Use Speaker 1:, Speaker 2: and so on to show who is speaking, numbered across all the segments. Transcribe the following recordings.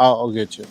Speaker 1: I'll get you.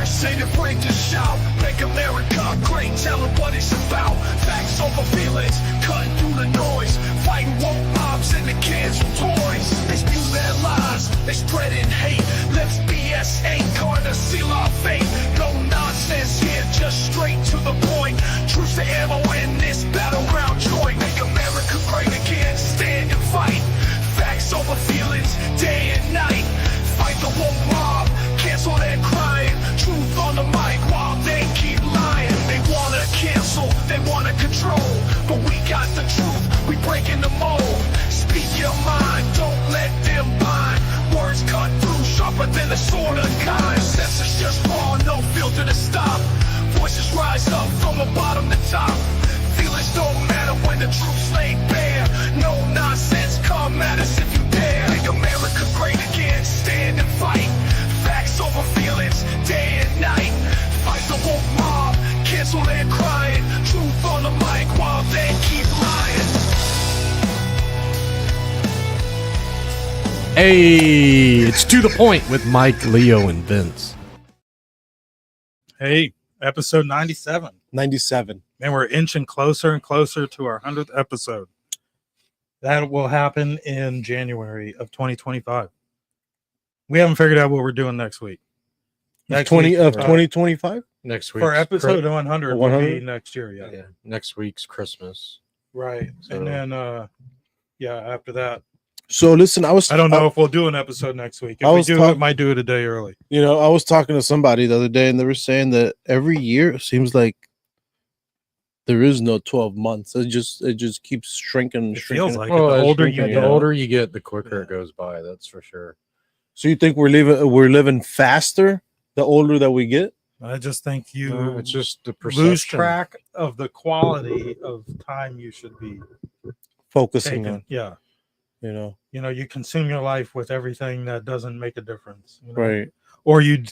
Speaker 2: Say the break to shout, make America great, tell them what it's about. Facts over feelings, cutting through the noise, fighting woke mobs and the kids with toys. They spew their lies, they spreading hate. Lips BS ain't gonna seal our fate. No nonsense here, just straight to the point. Truce to ammo in this battleground joint. Make America great again, stand and fight. Facts over feelings, day and night. Fight the woke mob, cancel their crying. Truth on the mic while they keep lying. They wanna cancel, they wanna control, but we got the truth, we breaking the mold. Speak your mind, don't let them bind. Words cut through, sharper than a sword of kind. Senses just raw, no filter to stop. Voices rise up from the bottom to top. Feelings don't matter when the truth's laid bare. No nonsense, come at us if you dare. Make America great again, stand and fight. Facts over feelings, day and night. Fight the woke mob, cancel their crying. Truth on the mic while they keep lying.
Speaker 3: Hey, it's To The Point with Mike, Leo, and Vince.
Speaker 4: Hey, episode 97.
Speaker 1: 97.
Speaker 4: Man, we're inching closer and closer to our 100th episode. That will happen in January of 2025. We haven't figured out what we're doing next week.
Speaker 1: Next 2025?
Speaker 3: Next week
Speaker 4: For episode 100 will be next year,
Speaker 3: yeah. Next week's Christmas.
Speaker 4: Right.
Speaker 3: So,
Speaker 4: and then after that.
Speaker 1: So listen,
Speaker 4: I don't know if we'll do an episode next week. If we do, it might do it a day early.
Speaker 1: You know, I was talking to somebody the other day, and they were saying that every year it seems like there is no 12 months. It just keeps shrinking.
Speaker 4: It feels like
Speaker 3: well,
Speaker 4: the older
Speaker 3: you get, the quicker it goes by. That's for sure.
Speaker 1: So you think we're living faster the older that we get?
Speaker 4: I just think
Speaker 3: it's just the perception.
Speaker 4: lose track of the quality of time you should be
Speaker 1: Focusing
Speaker 4: taking.
Speaker 1: on.
Speaker 4: Yeah.
Speaker 1: You know,
Speaker 4: you consume your life with everything that doesn't make a difference. You know?
Speaker 1: right.
Speaker 4: Or you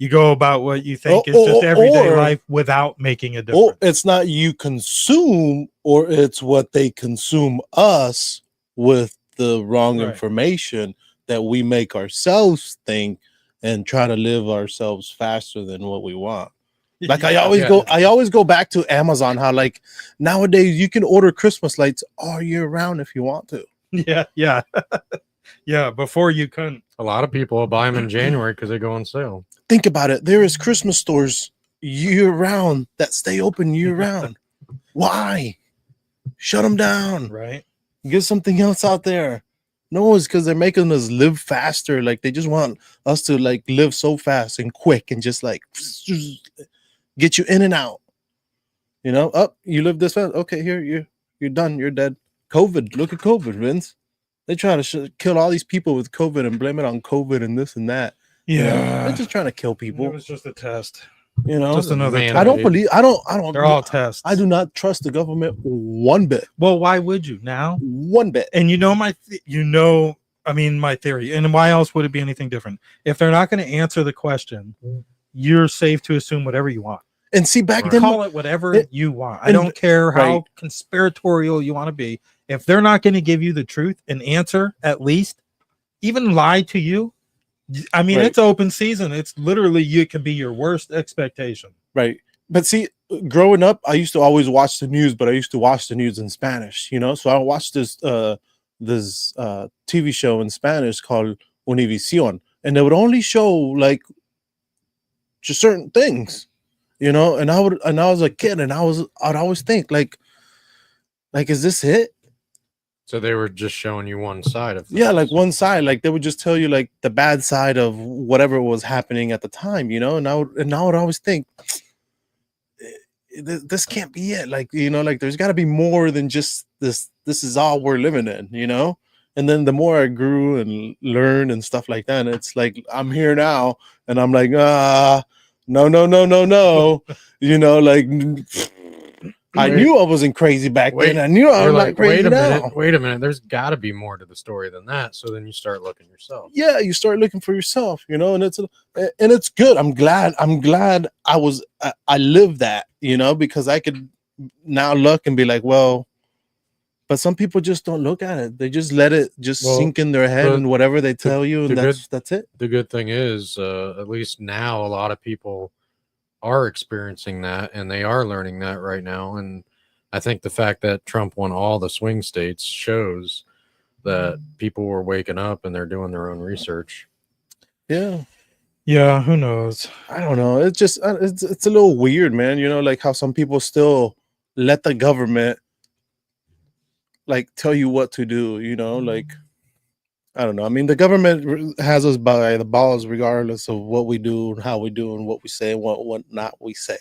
Speaker 4: go about what you think is just everyday life without making a difference.
Speaker 1: Or it's not you consume, or it's what they consume us with the wrong information that we make ourselves think and try to live ourselves faster than what we want. Like I always go back to Amazon, how like nowadays you can order Christmas lights all year round if you want to.
Speaker 4: Yeah. Yeah, before you couldn't.
Speaker 3: A lot of people will buy them in January because they go on sale.
Speaker 1: Think about it. There is Christmas stores year round that stay open year round. Why? Shut them down.
Speaker 4: Right.
Speaker 1: Get something else out there. No, it's because they're making us live faster. Like they just want us to like live so fast and quick and just like get you in and out. You know, you live this fast. Okay, here you're done. You're dead. COVID. Look at COVID, Vince. They try to kill all these people with COVID and blame it on COVID and this and that.
Speaker 4: Yeah,
Speaker 1: you know, they're just trying to kill people.
Speaker 4: It was just a test.
Speaker 1: You know,
Speaker 4: just another.
Speaker 1: I don't believe. I don't.
Speaker 4: They're all tests.
Speaker 1: I do not trust the government one bit.
Speaker 4: Well, why would you now?
Speaker 1: One bit.
Speaker 4: And my theory. And why else would it be anything different? If they're not going to answer the question, you're safe to assume whatever you want.
Speaker 1: And see, back then,
Speaker 4: call it whatever you want. I don't care how conspiratorial you want to be. If they're not going to give you the truth and answer, at least even lie to you. I mean, it's open season. It's literally, it can be your worst expectation.
Speaker 1: Right. But see, growing up, I used to always watch the news, but I used to watch the news in Spanish, you know? So I watched this TV show in Spanish called Univision, and they would only show like just certain things, you know? And I was a kid, and I'd always think like, is this it?
Speaker 3: So they were just showing you one side of things.
Speaker 1: Yeah, like one side. Like they would just tell you like the bad side of whatever was happening at the time, you know. And I would always think this can't be it. Like, you know, like there's got to be more than just this. This is all we're living in, you know. And then the more I grew and learned and stuff like that, it's like I'm here now, and I'm like, no, you know, like I knew I wasn't crazy back then. I knew I'm not crazy now.
Speaker 3: Wait a minute. There's got to be more to the story than that. So then you start looking yourself.
Speaker 1: Yeah, you start looking for yourself, you know, and it's good. I'm glad I lived that, you know, because I could now look and be like, well, but some people just don't look at it. They just let it sink in their head and whatever they tell you, and that's it.
Speaker 3: The good thing is, at least now, a lot of people are experiencing that, and they are learning that right now. And I think the fact that Trump won all the swing states shows that people were waking up and they're doing their own research.
Speaker 1: Yeah.
Speaker 4: Yeah, who knows?
Speaker 1: I don't know. It's just it's a little weird, man. You know, like how some people still let the government like tell you what to do, you know, like I don't know. I mean, the government has us by the balls regardless of what we do and how we do and what we say and what not we say.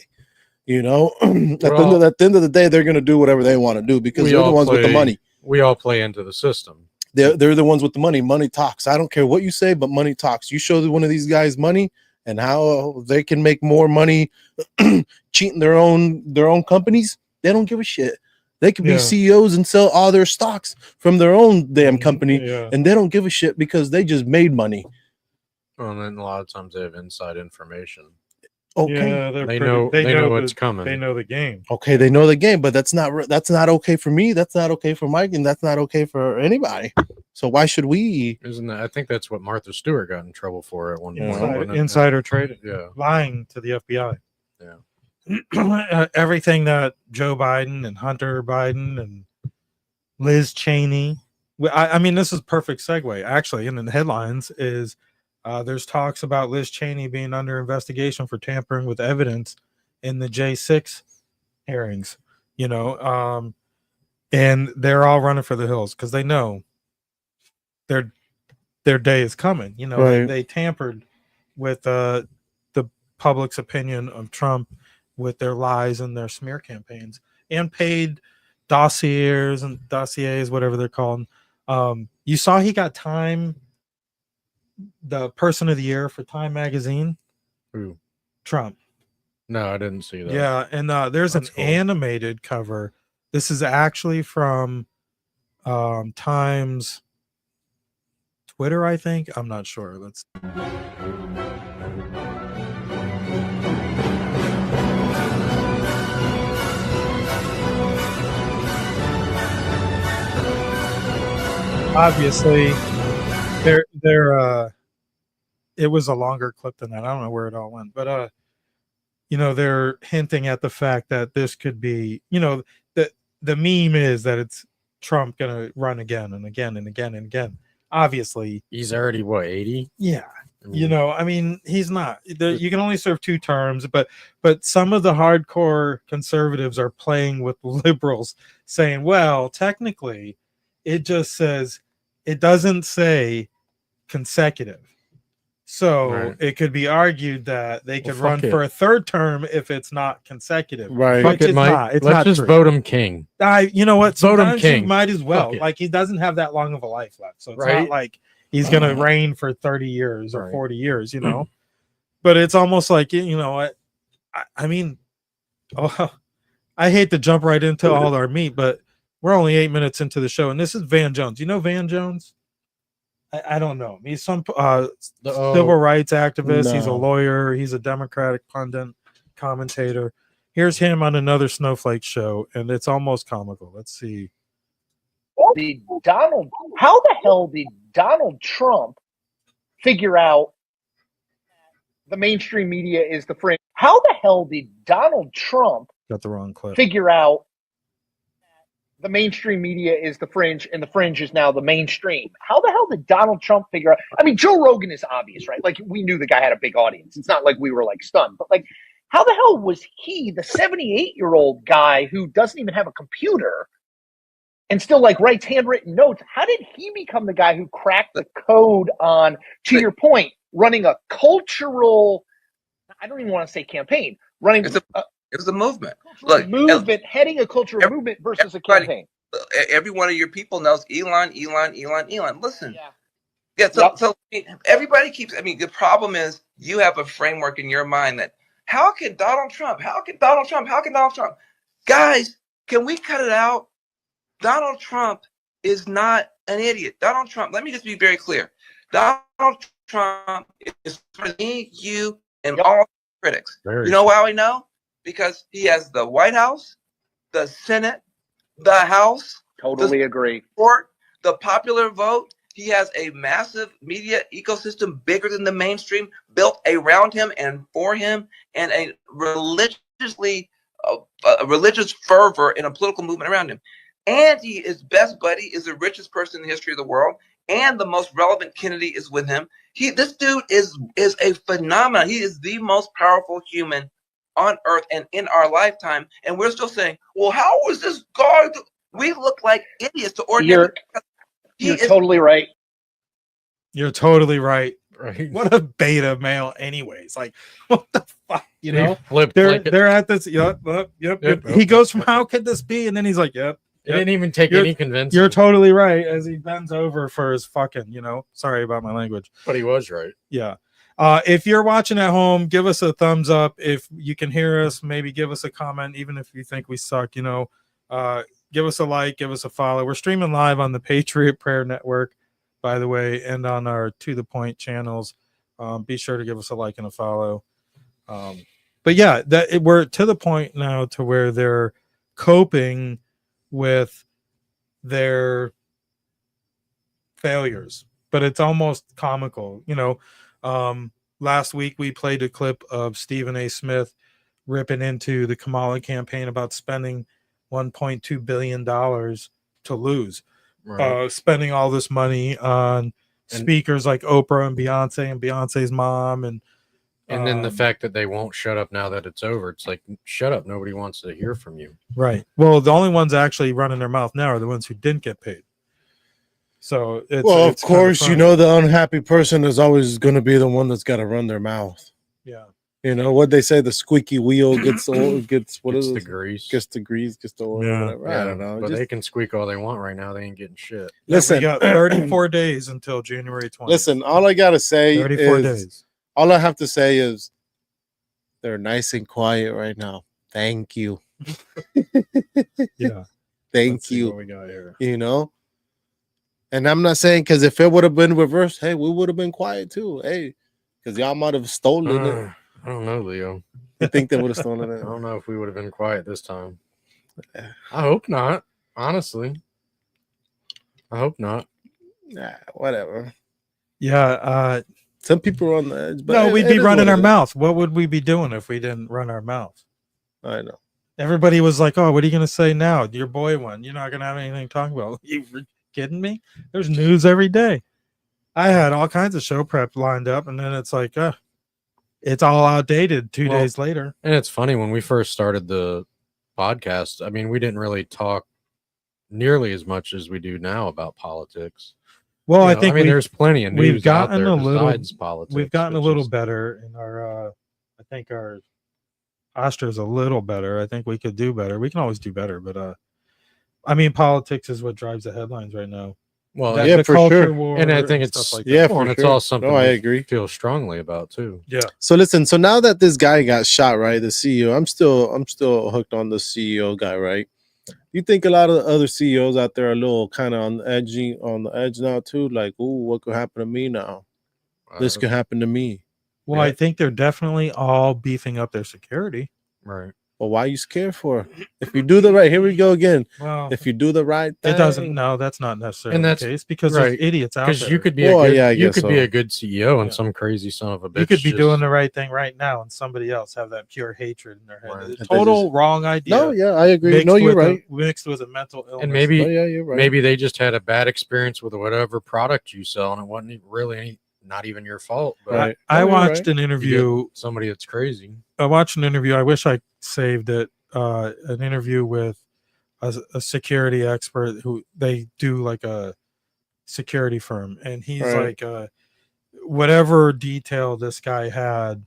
Speaker 1: You know, at the end of the day, they're going to do whatever they want to do because they're the ones with the money.
Speaker 3: We all play into the system.
Speaker 1: They're the ones with the money. Money talks. I don't care what you say, but money talks. You show one of these guys money and how they can make more money cheating their own companies. They don't give a shit. They could be CEOs and sell all their stocks from their own damn company, and they don't give a shit because they just made money.
Speaker 3: Well, and then a lot of times they have inside information.
Speaker 1: Okay,
Speaker 4: yeah,
Speaker 3: they know what's coming.
Speaker 4: They know the game.
Speaker 1: Okay, they know the game, but that's not okay for me. That's not okay for Mike, and that's not okay for anybody. So why should we?
Speaker 3: Isn't that? I think that's what Martha Stewart got in trouble for at one point.
Speaker 4: Insider trading.
Speaker 3: Yeah,
Speaker 4: lying to the FBI.
Speaker 3: Yeah.
Speaker 4: Everything that Joe Biden and Hunter Biden and Liz Cheney. I mean, this is perfect segue. Actually, in the headlines is there's talks about Liz Cheney being under investigation for tampering with evidence in the J6 hearings. You know, and they're all running for the hills because they know their day is coming. You know, they tampered with the public's opinion of Trump with their lies and their smear campaigns and paid dossiers, whatever they're called. You saw he got the person of the year for Time magazine.
Speaker 3: Who?
Speaker 4: Trump.
Speaker 3: No, I didn't see that.
Speaker 4: Yeah, and there's an animated cover. This is actually from Time's Twitter, I think. I'm not sure. Let's. Obviously, it was a longer clip than that. I don't know where it all went, but you know, they're hinting at the fact that this could be, you know, the meme is that it's Trump gonna run again and again and again and again. Obviously,
Speaker 3: he's already 80.
Speaker 4: Yeah, you know, I mean, he's not. You can only serve 2 terms, but some of the hardcore conservatives are playing with liberals, saying, well, technically, it just says it doesn't say consecutive. So it could be argued that they could run for a 3rd term if it's not consecutive.
Speaker 3: Right. Fuck it, Mike. Let's just vote him king.
Speaker 4: You know what?
Speaker 3: Vote him king.
Speaker 4: You might as well. Like, he doesn't have that long of a life left. So it's not like he's going to reign for 30 years or 40 years, you know? But it's almost like, you know what? I mean, I hate to jump right into all our meat, but we're only 8 minutes into the show. And this is Van Jones. You know Van Jones? I don't know. He's some civil rights activist. No. He's a lawyer. He's a Democratic pundit, commentator. Here's him on another Snowflake show, and it's almost comical. Let's see.
Speaker 5: How the hell did Donald Trump figure out the mainstream media is the fringe? How the hell did Donald Trump
Speaker 4: got the wrong clip
Speaker 5: figure out the mainstream media is the fringe and the fringe is now the mainstream? How the hell did Donald Trump figure out? I mean, Joe Rogan is obvious, right? Like, we knew the guy had a big audience. It's not like we were like stunned, but like, how the hell was he, the 78-year-old guy who doesn't even have a computer and still like writes handwritten notes? How did he become the guy who cracked the code on, to your point, running a cultural, I don't even want to say campaign, running
Speaker 6: it was a movement.
Speaker 5: Look, heading a cultural movement versus a campaign.
Speaker 6: Every one of your people knows Elon. Listen. So everybody keeps, I mean, the problem is you have a framework in your mind that how can Donald Trump? Guys, Can we cut it out? Donald Trump is not an idiot. Donald Trump, let me just be very clear. Donald Trump is for me, you, and all critics. You know why we know? Because he has the White House, the Senate, the House.
Speaker 5: Totally agree.
Speaker 6: Court, the popular vote. He has a massive media ecosystem bigger than the mainstream built around him and for him, and a religious fervor in a political movement around him. And his best buddy is the richest person in the history of the world, and the most relevant Kennedy is with him. This dude is a phenomenon. He is the most powerful human on earth and in our lifetime. And we're still saying, well, how was this guy? We look like idiots to ordinary.
Speaker 5: You're totally right.
Speaker 4: You're totally right.
Speaker 3: Right.
Speaker 4: What a beta male, anyways. Like, what the fuck? You know,
Speaker 3: flipped
Speaker 4: they're at this. Yep. He goes from how could this be, and then he's like, yep.
Speaker 3: It didn't even take any convincing.
Speaker 4: You're totally right. As he bends over for his fucking, sorry about my language,
Speaker 3: but he was right.
Speaker 4: Yeah. If you're watching at home, give us a thumbs up. If you can hear us, maybe give us a comment, even if you think we suck. Give us a like, give us a follow. We're streaming live on the Patriot Prayer Network, by the way, and on our To The Point channels. Be sure to give us a like and a follow. But yeah, we're to the point now to where they're coping with their failures, but it's almost comical. Last week we played a clip of Stephen A. Smith ripping into the Kamala campaign about spending $1.2 billion to lose, spending all this money on speakers like Oprah and Beyonce's mom, and
Speaker 3: then the fact that they won't shut up now that it's over. It's like, shut up. Nobody wants to hear from you.
Speaker 4: Right. Well, the only ones actually running their mouth now are the ones who didn't get paid. So
Speaker 1: of course, the unhappy person is always going to be the one that's got to run their mouth.
Speaker 4: Yeah.
Speaker 1: What they say, the squeaky wheel gets the grease, gets the oil.
Speaker 4: Yeah.
Speaker 1: Whatever. I don't know.
Speaker 3: But they can squeak all they want right now. They ain't getting shit.
Speaker 4: Listen, we got 34 days until January 20th.
Speaker 1: Listen, all I gotta say
Speaker 4: 34 days.
Speaker 1: All I have to say is they're nice and quiet right now. Thank you.
Speaker 4: Yeah.
Speaker 1: Thank you.
Speaker 4: What we got here.
Speaker 1: And I'm not saying because if it would have been reversed, hey, we would have been quiet too. Hey, because y'all might have stolen it.
Speaker 3: I don't know, Leo.
Speaker 1: You think they would have stolen it?
Speaker 3: I don't know if we would have been quiet this time. I hope not. Honestly, I hope not.
Speaker 1: Nah, whatever.
Speaker 4: Yeah.
Speaker 1: Some people are on the edge, but
Speaker 4: no, we'd be running our mouth. What would we be doing if we didn't run our mouth?
Speaker 1: I know.
Speaker 4: Everybody was like, "Oh, what are you going to say now? Your boy won. You're not going to have anything to talk about." You kidding me? There's news every day. I had all kinds of show prep lined up, and then it's like, it's all outdated 2 days later.
Speaker 3: And it's funny, when we first started the podcast, I mean, we didn't really talk nearly as much as we do now about politics.
Speaker 4: Well, I think
Speaker 3: there's plenty of news out there besides politics.
Speaker 4: We've gotten a little better in our. I think our posture is a little better. I think we could do better. We can always do better, but politics is what drives the headlines right now.
Speaker 3: Well,
Speaker 1: yeah, for sure.
Speaker 3: And I think it's
Speaker 4: like
Speaker 3: it's all something
Speaker 1: I agree.
Speaker 3: Feel strongly about too.
Speaker 4: Yeah.
Speaker 1: So listen. So now that this guy got shot, right? The CEO. I'm still hooked on the CEO guy, right? You think a lot of the other CEOs out there are a little kind of on the edge now too? Like, ooh, what could happen to me now? This could happen to me.
Speaker 4: Well, I think they're definitely all beefing up their security.
Speaker 3: Right.
Speaker 1: Well, why are you scared for? If you do the right, here we go again.
Speaker 4: Well,
Speaker 1: if you do the right thing,
Speaker 4: it doesn't. No, that's not necessarily the case because there's idiots out there.
Speaker 3: Because you could be be a good CEO and some crazy son of a bitch.
Speaker 4: You could be doing the right thing right now, and somebody else have that pure hatred in their head. Right. Total wrong idea.
Speaker 1: No, yeah, I agree. No, you're right.
Speaker 4: Mixed with a mental illness.
Speaker 3: And maybe,
Speaker 1: you're right.
Speaker 3: Maybe they just had a bad experience with whatever product you sell, and it wasn't really not even your fault. But
Speaker 4: I watched an interview.
Speaker 3: Somebody that's crazy.
Speaker 4: I watched an interview. I wish I saved it. An interview with a security expert who they do like a security firm, and he's like, whatever detail this guy had,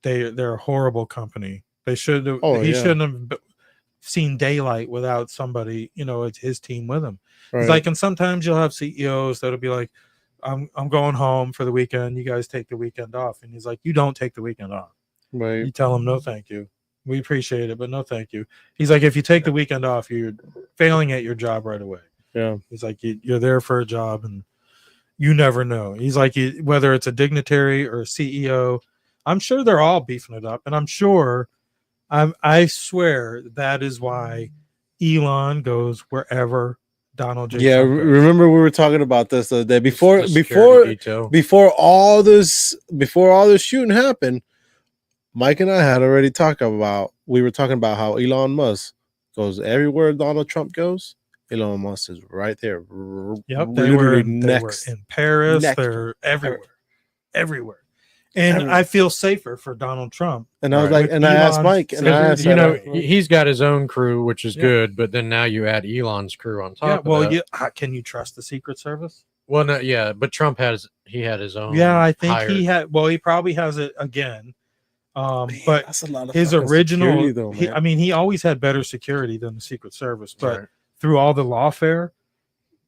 Speaker 4: they're a horrible company. They should have. He shouldn't have seen daylight without somebody. It's his team with him. Right. It's like, and sometimes you'll have CEOs that'll be like, I'm going home for the weekend. You guys take the weekend off. And he's like, you don't take the weekend off.
Speaker 1: Right.
Speaker 4: You tell him, no, thank you. We appreciate it, but no, thank you. He's like, if you take the weekend off, you're failing at your job right away.
Speaker 1: Yeah.
Speaker 4: He's like, you're there for a job, and you never know. He's like, whether it's a dignitary or a CEO, I'm sure they're all beefing it up, and I'm sure, I swear that is why Elon goes wherever Donald J.
Speaker 1: Yeah,
Speaker 4: Trump goes.
Speaker 1: remember we were talking about this the other day before
Speaker 3: The security detail.
Speaker 1: before all this shooting happened. Mike and I had already we were talking about how Elon Musk goes everywhere Donald Trump goes. Elon Musk is right there.
Speaker 4: Yep, they were
Speaker 1: next.
Speaker 4: in Paris.
Speaker 1: next.
Speaker 4: They're everywhere. And I feel safer for Donald Trump.
Speaker 1: And I was like, and I asked Mike, and I asked,
Speaker 3: you know, he's got his own crew, which is good, but then now you add Elon's crew on top.
Speaker 4: Well,
Speaker 3: of that.
Speaker 4: can you trust the Secret Service?
Speaker 3: Well, no, yeah, but Trump had his own.
Speaker 4: Yeah, I think he had. Well, he probably has it again. But
Speaker 1: that's a lot of
Speaker 4: his
Speaker 1: fucking
Speaker 4: original,
Speaker 1: security, though, man.
Speaker 4: he always had better security than the Secret Service, but through all the lawfare,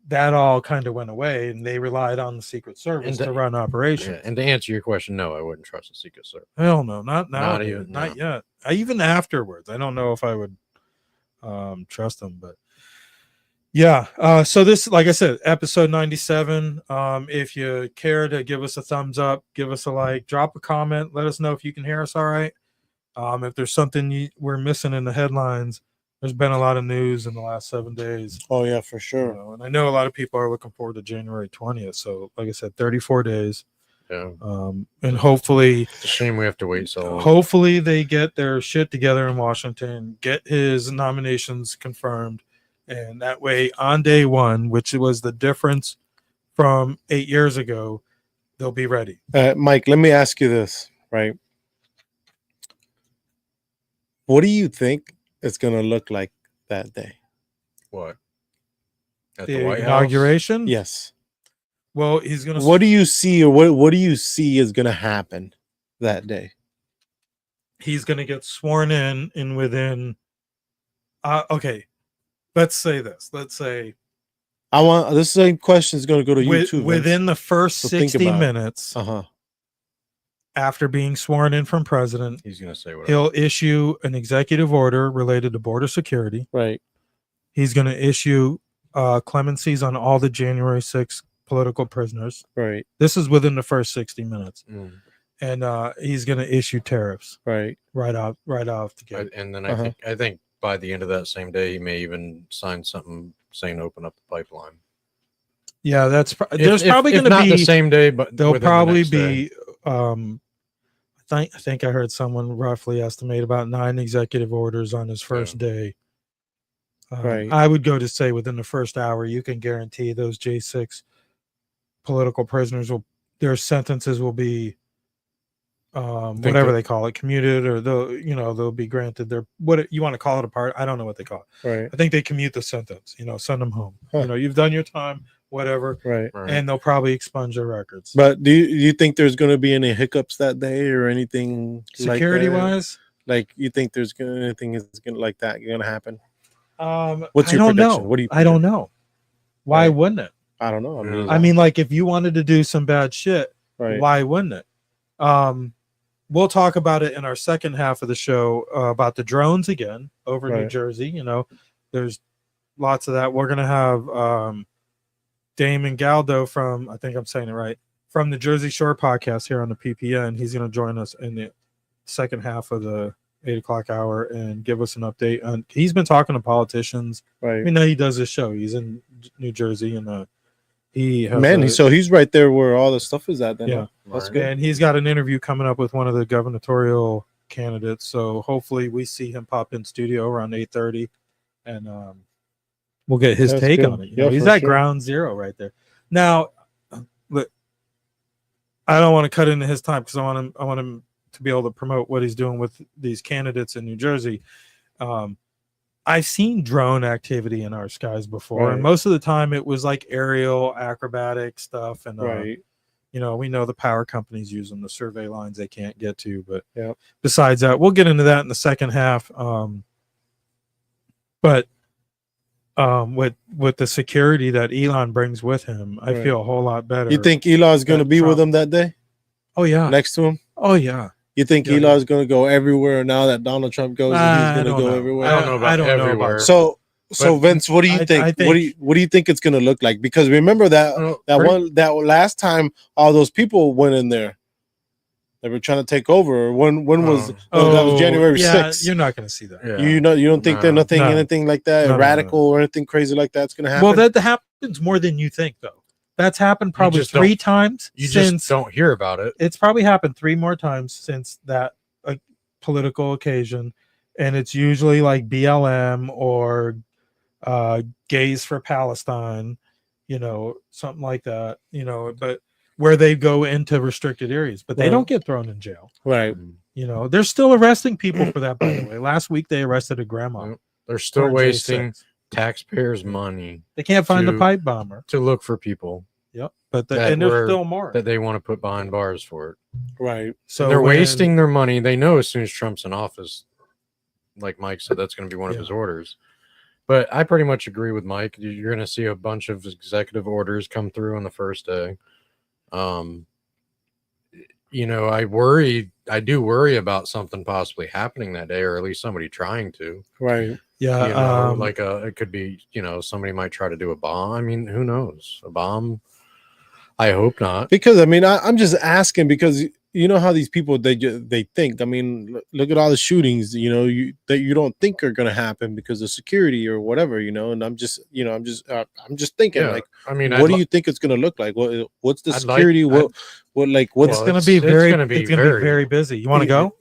Speaker 4: that all kind of went away, and they relied on the Secret Service to run operations.
Speaker 3: Yeah, and to answer your question, no, I wouldn't trust the Secret Service.
Speaker 4: Hell no, not now,
Speaker 3: not
Speaker 4: yet. Even afterwards, I don't know if I would trust them, but yeah. So this, like I said, episode 97. If you care to give us a thumbs up, give us a like, drop a comment, let us know if you can hear us all right. If there's something we're missing in the headlines, there's been a lot of news in the last 7 days.
Speaker 1: Oh yeah, for sure.
Speaker 4: And I know a lot of people are looking forward to January 20th. So, like I said, 34 days.
Speaker 3: Yeah.
Speaker 4: And hopefully,
Speaker 3: it's a shame we have to wait so long.
Speaker 4: Hopefully, they get their shit together in Washington, get his nominations confirmed, and that way, on day one, which was the difference from 8 years ago, they'll be ready.
Speaker 1: Mike, let me ask you this, right? What do you think it's going to look like that day?
Speaker 3: What? At
Speaker 4: the
Speaker 3: White
Speaker 4: inauguration?
Speaker 3: House?
Speaker 1: Yes.
Speaker 4: Well, he's going to...
Speaker 1: What do you see, or what do you see is going to happen that day?
Speaker 4: He's going to get sworn in within... okay, let's say this. Let's say...
Speaker 1: This same question is going to go to you too.
Speaker 4: Within the first 60 minutes... After being sworn in from president,
Speaker 3: he's going to say whatever.
Speaker 4: He'll issue an executive order related to border security.
Speaker 1: Right.
Speaker 4: He's going to issue clemencies on all the January 6th political prisoners.
Speaker 1: Right.
Speaker 4: This is within the first 60 minutes. And he's going to issue tariffs.
Speaker 1: Right.
Speaker 4: Right off the gate.
Speaker 3: And then I think by the end of that same day, he may even sign something saying open up the pipeline.
Speaker 4: Yeah, there's probably going to be
Speaker 3: not the same day, but
Speaker 4: there'll probably be. I think I heard someone roughly estimate about 9 executive orders on his first day.
Speaker 1: Right.
Speaker 4: I would go to say within the first hour, you can guarantee those J6 political prisoners their sentences will be whatever they call it, commuted, or they'll be granted their, what you want to call it, a part. I don't know what they call it.
Speaker 1: Right.
Speaker 4: I think they commute the sentence. Send them home. You've done your time. Whatever,
Speaker 1: right?
Speaker 4: And they'll probably expunge their records.
Speaker 1: But do you think there's going to be any hiccups that day or anything
Speaker 4: security wise?
Speaker 1: Like you think there's anything is going to like that going to happen?
Speaker 4: What's your prediction? Know. What do you? I don't know. Why wouldn't it?
Speaker 1: I don't know.
Speaker 4: I mean, like if you wanted to do some bad shit, why wouldn't it? We'll talk about it in our second half of the show about the drones again over New Jersey. There's lots of that. We're gonna have Damon Galdo from, I think I'm saying it right, from the Jersey Shore podcast here on the PPN. He's going to join us in the second half of the 8 o'clock hour and give us an update on. He's been talking to politicians.
Speaker 1: Right.
Speaker 4: I mean, he does his show. He's in New Jersey, and he has
Speaker 1: so he's right there where all the stuff is at. Then
Speaker 4: yeah,
Speaker 1: that's good.
Speaker 4: And he's got an interview coming up with one of the gubernatorial candidates. So hopefully we see him pop in studio around 8:30, and we'll get his take on it. He's at ground zero right there. Now, look, I don't want to cut into his time because I want him to be able to promote what he's doing with these candidates in New Jersey. I've seen drone activity in our skies before, and most of the time it was like aerial acrobatic stuff. And we know the power companies use them to survey lines they can't get to. But besides that, we'll get into that in the second half. But with the security that Elon brings with him, I feel a whole lot better.
Speaker 1: You think Elon's going to be with him that day?
Speaker 4: Oh yeah,
Speaker 1: next to him.
Speaker 4: Oh yeah,
Speaker 1: You think
Speaker 4: Yeah,
Speaker 1: Elon's going to go everywhere now that Donald Trump goes? He's going to go everywhere.
Speaker 3: I don't know about
Speaker 4: I don't know
Speaker 3: everywhere.
Speaker 4: about
Speaker 1: So
Speaker 3: But
Speaker 1: Vince, what do you
Speaker 4: I
Speaker 1: think?
Speaker 4: think-
Speaker 1: What do you think it's going to look like? Because remember that that last time all those people went in there, they were trying to take over. When was that was January 6th.
Speaker 4: You're not going to see that.
Speaker 3: Yeah.
Speaker 1: You don't think that anything like that,
Speaker 4: No.
Speaker 1: radical or anything crazy like that's going to happen?
Speaker 4: Well, that happens more than you think, though. That's happened probably
Speaker 3: just
Speaker 4: 3 times.
Speaker 3: You
Speaker 4: since
Speaker 3: just don't hear about it.
Speaker 4: It's probably happened 3 more times since that political occasion, and it's usually like BLM or Gays for Palestine, something like that, but where they go into restricted areas, but they don't get thrown in jail.
Speaker 1: Right.
Speaker 4: They're still arresting people for that, by the way. Last week they arrested a grandma.
Speaker 3: They're still
Speaker 4: for
Speaker 3: wasting
Speaker 4: J6.
Speaker 3: taxpayers' money
Speaker 4: They can't find the pipe bomber.
Speaker 3: to look for people.
Speaker 4: Yep. But and there's still more
Speaker 3: that they want to put behind bars for it.
Speaker 1: Right.
Speaker 3: So they're wasting their money. They know as soon as Trump's in office, like Mike said, that's going to be one of his orders. But I pretty much agree with Mike. You're going to see a bunch of executive orders come through on the first day. I do worry about something possibly happening that day, or at least somebody trying to.
Speaker 1: Right.
Speaker 4: Yeah.
Speaker 3: It could be, somebody might try to do a bomb. I mean, who knows? A bomb? I hope not.
Speaker 1: Because I'm just asking because you know how these people they think. I mean, look at all the shootings. That you don't think are going to happen because of security or whatever. And I'm just thinking like, what do you think it's going to look like? What's the security? What's
Speaker 4: it's going to be very busy. You want to go?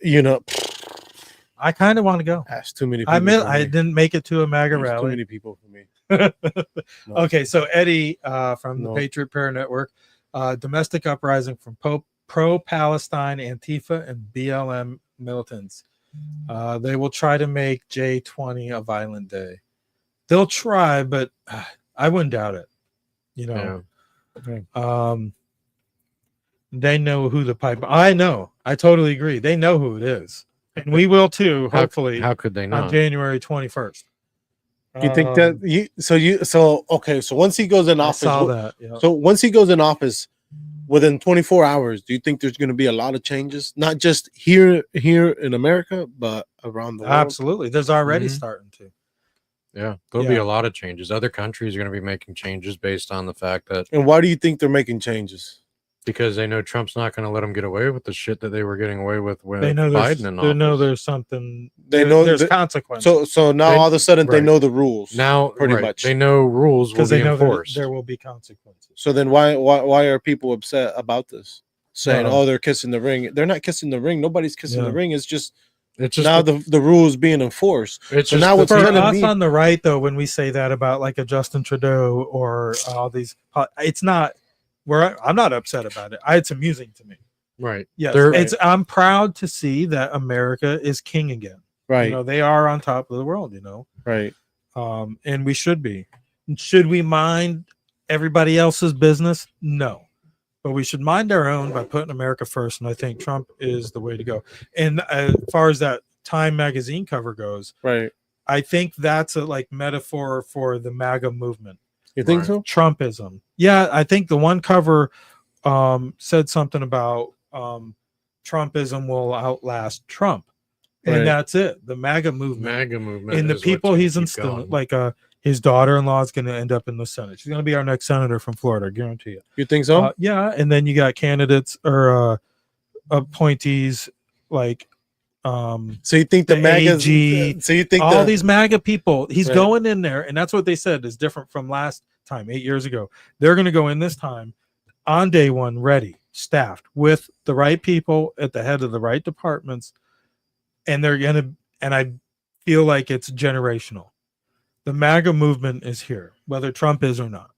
Speaker 4: I kind of want to go.
Speaker 1: That's too many people.
Speaker 4: I didn't make it to a MAGA rally.
Speaker 1: Too many people for me.
Speaker 4: No. Okay, so Eddie from the Patriot Prayer Network, domestic uprising from pro-Palestine Antifa and BLM militants. They will try to make J20 a violent day. They'll try, but I wouldn't doubt it. They know who the pipe. I know. I totally agree. They know who it is, and we will too. Hopefully,
Speaker 3: how could they not?
Speaker 4: On January 21st.
Speaker 1: You think that so once he goes in office,
Speaker 4: I saw that, yeah.
Speaker 1: So once he goes in office, within 24 hours, do you think there's going to be a lot of changes, not just here in America, but around the world?
Speaker 4: Absolutely, there's already starting to.
Speaker 3: Yeah, there'll be a lot of changes. Other countries are going to be making changes based on the fact that.
Speaker 1: And why do you think they're making changes?
Speaker 3: Because they know Trump's not going to let them get away with the shit that they were getting away with when
Speaker 4: they know
Speaker 3: Biden in office.
Speaker 4: They know there's something.
Speaker 1: They know
Speaker 4: there's consequences.
Speaker 1: So now all of a sudden they know the rules.
Speaker 3: Now,
Speaker 1: pretty much
Speaker 3: they know rules will be enforced.
Speaker 4: There will be consequences.
Speaker 1: So then why are people upset about this? Saying, they're kissing the ring. They're not kissing the ring. Nobody's kissing the ring. It's just now the rules being enforced.
Speaker 3: It's
Speaker 1: so
Speaker 3: just
Speaker 1: now
Speaker 4: for us on the right, though, when we say that about like a Justin Trudeau or all these, it's not. I'm not upset about it. It's amusing to me.
Speaker 3: Right.
Speaker 4: Yes. I'm proud to see that America is king again.
Speaker 1: Right.
Speaker 4: They are on top of the world.
Speaker 1: Right.
Speaker 4: And we should be. Should we mind everybody else's business? No. But we should mind our own by putting America first. And I think Trump is the way to go. And as far as that Time magazine cover goes,
Speaker 1: right,
Speaker 4: I think that's a metaphor for the MAGA movement.
Speaker 1: You think so?
Speaker 4: Trumpism. Yeah, I think the one cover said something about Trumpism will outlast Trump. And that's it. The MAGA movement. And the people he's instilling, his daughter-in-law is going to end up in the Senate. She's going to be our next senator from Florida, I guarantee you.
Speaker 1: You think so?
Speaker 4: Yeah, and then you got candidates or appointees like
Speaker 1: so you think the MAGA so you think
Speaker 4: all these MAGA people, he's going in there, and that's what they said is different from last time, 8 years ago. They're going to go in this time on day one, ready, staffed with the right people at the head of the right departments, and they're going to, and I feel like it's generational. The MAGA movement is here, whether Trump is or not.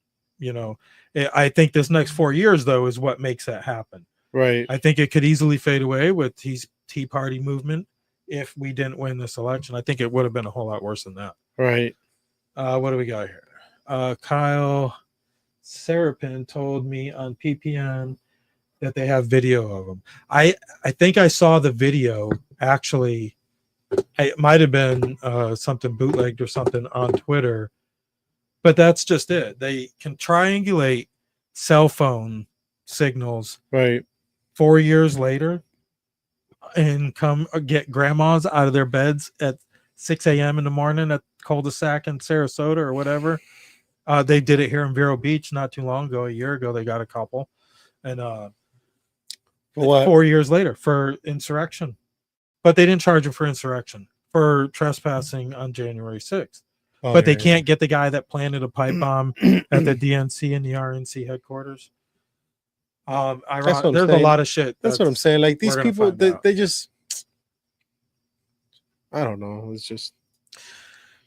Speaker 4: I think this next 4 years, though, is what makes that happen.
Speaker 1: Right.
Speaker 4: I think it could easily fade away with Tea Party movement if we didn't win this election. I think it would have been a whole lot worse than that.
Speaker 1: Right.
Speaker 4: What do we got here? Kyle Serapin told me on PPN that they have video of him. I think I saw the video actually. It might have been something bootlegged or something on Twitter, but that's just it. They can triangulate cell phone signals.
Speaker 1: Right.
Speaker 4: 4 years later. and come get grandmas out of their beds at 6 a.m. in the morning at cul-de-sac in Sarasota or whatever. They did it here in Vero Beach not too long ago. A year ago, they got a couple. And
Speaker 1: What?
Speaker 4: 4 years later for insurrection. But they didn't charge him for insurrection, for trespassing on January 6th.
Speaker 1: Oh,
Speaker 4: But they
Speaker 1: yeah,
Speaker 4: can't get the guy that planted a pipe bomb at the DNC and the RNC headquarters.
Speaker 1: what I'm
Speaker 4: There's a
Speaker 1: saying.
Speaker 4: lot of shit.
Speaker 1: That's what I'm saying. Like these
Speaker 4: we're gonna
Speaker 1: people,
Speaker 4: find out.
Speaker 1: they just, I don't know. It's just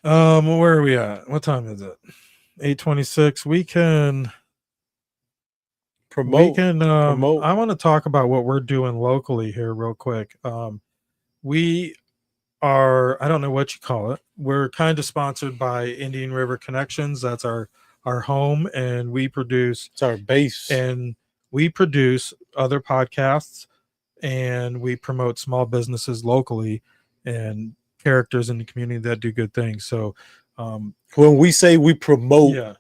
Speaker 4: Where are we at? What time is it? 8:26. We can
Speaker 1: promote.
Speaker 4: I want to talk about what we're doing locally here real quick. We are, I don't know what you call it. We're kind of sponsored by Indian River Connections. That's our home, and we produce
Speaker 1: It's our base.
Speaker 4: and we produce other podcasts, and we promote small businesses locally and characters in the community that do good things. So
Speaker 1: When we say we promote,
Speaker 4: yeah,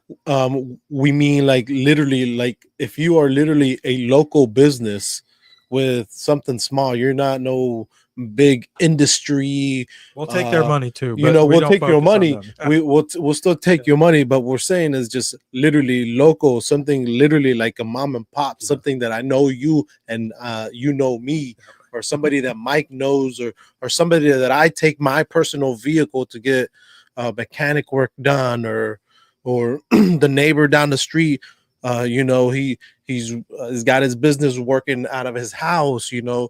Speaker 1: we mean like literally, like if you are literally a local business with something small, you're not no big industry.
Speaker 4: we'll take their money too.
Speaker 1: You
Speaker 4: but
Speaker 1: know,
Speaker 4: we
Speaker 1: we'll
Speaker 4: don't
Speaker 1: take your
Speaker 4: focus on
Speaker 1: money.
Speaker 4: them.
Speaker 1: We'll still take your money, but we're saying is just literally local, something literally like a mom and pop, something that I know you and you know me, or somebody that Mike knows, or somebody that I take my personal vehicle to get mechanic work done, or the neighbor down the street. You know, he's got his business working out of his house. You know.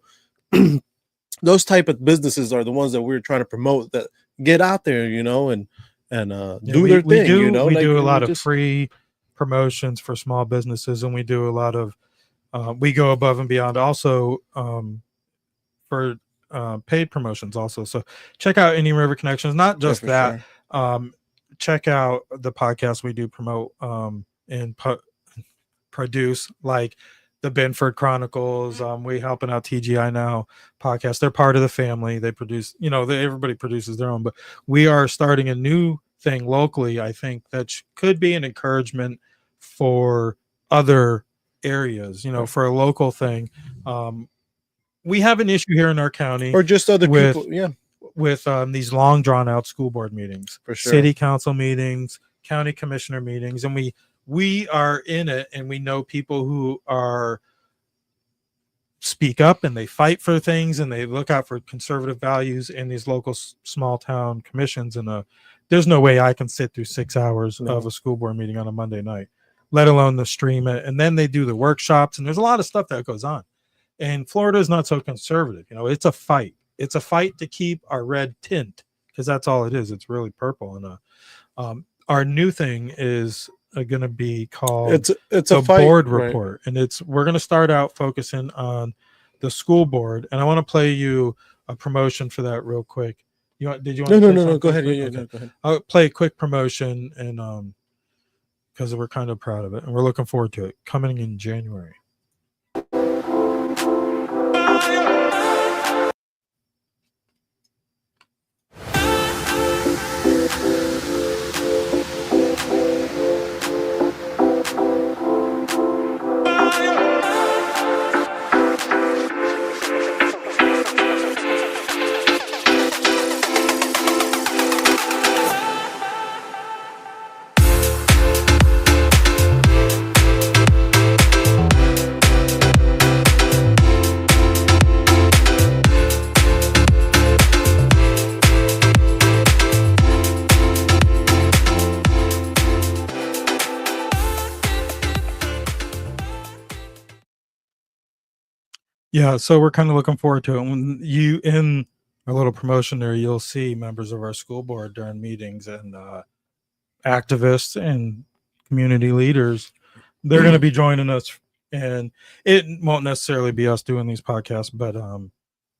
Speaker 1: Those type of businesses are the ones that we're trying to promote, that get out there, you know, and do their thing. You know,
Speaker 4: we
Speaker 1: like,
Speaker 4: do a lot
Speaker 1: just,
Speaker 4: of free promotions for small businesses, and we do a lot of we go above and beyond also for paid promotions also. So check out Indian River Connections. Not just
Speaker 1: for
Speaker 4: that.
Speaker 1: sure.
Speaker 4: Check out the podcast we do promote and produce, like the Benford Chronicles. We helping out TGI Now podcast. They're part of the family. They produce, you know, everybody produces their own, but we are starting a new thing locally. I think that could be an encouragement for other areas, you know, for a local thing. We have an issue here in our county,
Speaker 1: or just other
Speaker 4: with,
Speaker 1: people. Yeah,
Speaker 4: with these long drawn out school board meetings,
Speaker 1: for sure.
Speaker 4: city council meetings, county commissioner meetings, and we are in it, and we know people who are speak up and they fight for things and they look out for conservative values in these local small town commissions. And there's no way I can sit through 6 hours of a school board meeting on a Monday night, let alone the stream it. And then they do the workshops, and there's a lot of stuff that goes on. And Florida is not so conservative. You know, it's a fight. It's a fight to keep our red tint, because that's all it is. It's really purple. And our new thing is going to be called
Speaker 1: it's
Speaker 4: the
Speaker 1: a fight,
Speaker 4: board
Speaker 1: right.
Speaker 4: report, and we're going to start out focusing on the school board. And I want to play you a promotion for that real quick. Did you want
Speaker 1: No, go ahead. Yeah,
Speaker 4: okay.
Speaker 1: no, go ahead.
Speaker 4: I'll play a quick promotion, and because we're kind of proud of it and we're looking forward to it coming in January. Yeah, so we're kind of looking forward to it. When you, in a little promotion there, you'll see members of our school board during meetings, and activists and community leaders. They're going to be joining us, and it won't necessarily be us doing these podcasts, but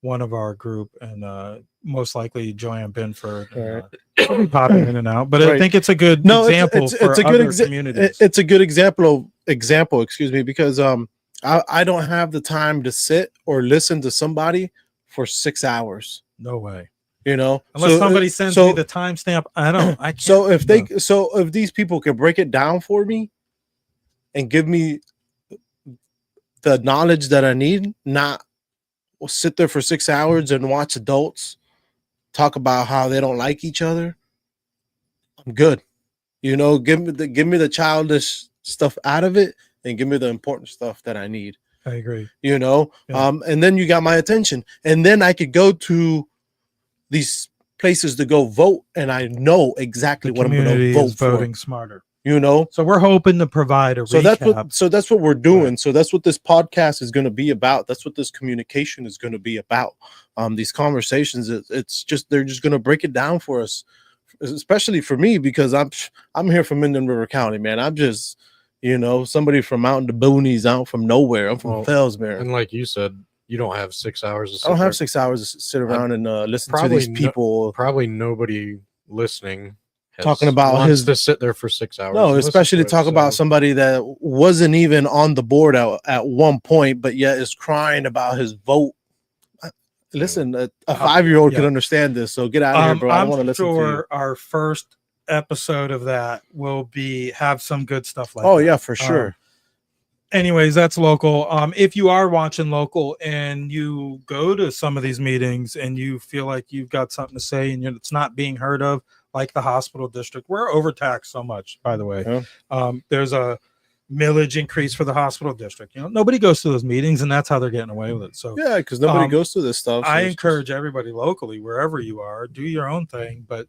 Speaker 4: one of our group, and most likely Joanne Benford. Will be popping in and out, but I think it's a good example.
Speaker 1: It's a good
Speaker 4: communities.
Speaker 1: It's a good example. Excuse me, because I don't have the time to sit or listen to somebody for 6 hours.
Speaker 4: No way.
Speaker 1: You know,
Speaker 4: unless somebody sends me the timestamp. I can't.
Speaker 1: So if these people can break it down for me and give me the knowledge that I need, not sit there for 6 hours and watch adults talk about how they don't like each other, I'm good. You know, give me the childish stuff out of it and give me the important stuff that I need.
Speaker 4: I agree.
Speaker 1: You know,
Speaker 4: Yeah.
Speaker 1: And then you got my attention, and then I could go to these places to go vote, and I know exactly what I'm going to vote for.
Speaker 4: Voting smarter.
Speaker 1: You know,
Speaker 4: so we're hoping to provide a recap.
Speaker 1: That's what we're doing. So that's what this podcast is going to be about. That's what this communication is going to be about. These conversations, it's just they're just going to break it down for us, especially for me, because I'm here from Indian River County, man. I'm just, you know, somebody from out in the boonies, out from nowhere. I'm from Fellsmere.
Speaker 3: And like you said, you don't have 6 hours.
Speaker 1: I don't have 6 hours to sit around and listen to these people.
Speaker 3: Probably nobody listening
Speaker 1: talking about
Speaker 3: wants to sit there for 6 hours.
Speaker 1: No, especially to talk about somebody that wasn't even on the board at one point, but yet is crying about his vote. Listen, a 5-year-old could understand this. So get out of here, bro. I don't want to listen to you. I'm sure
Speaker 4: our first episode of that will have some good stuff like
Speaker 1: that. Yeah, for sure.
Speaker 4: Anyways, that's local. If you are watching local and you go to some of these meetings and you feel like you've got something to say and it's not being heard of, like the hospital district, we're overtaxed so much, by the way. Yeah. There's a millage increase for the hospital district. You know, nobody goes to those meetings, and that's how they're getting away with it. So
Speaker 1: yeah, because nobody goes to this stuff.
Speaker 4: So I encourage everybody locally, wherever you are, do your own thing, but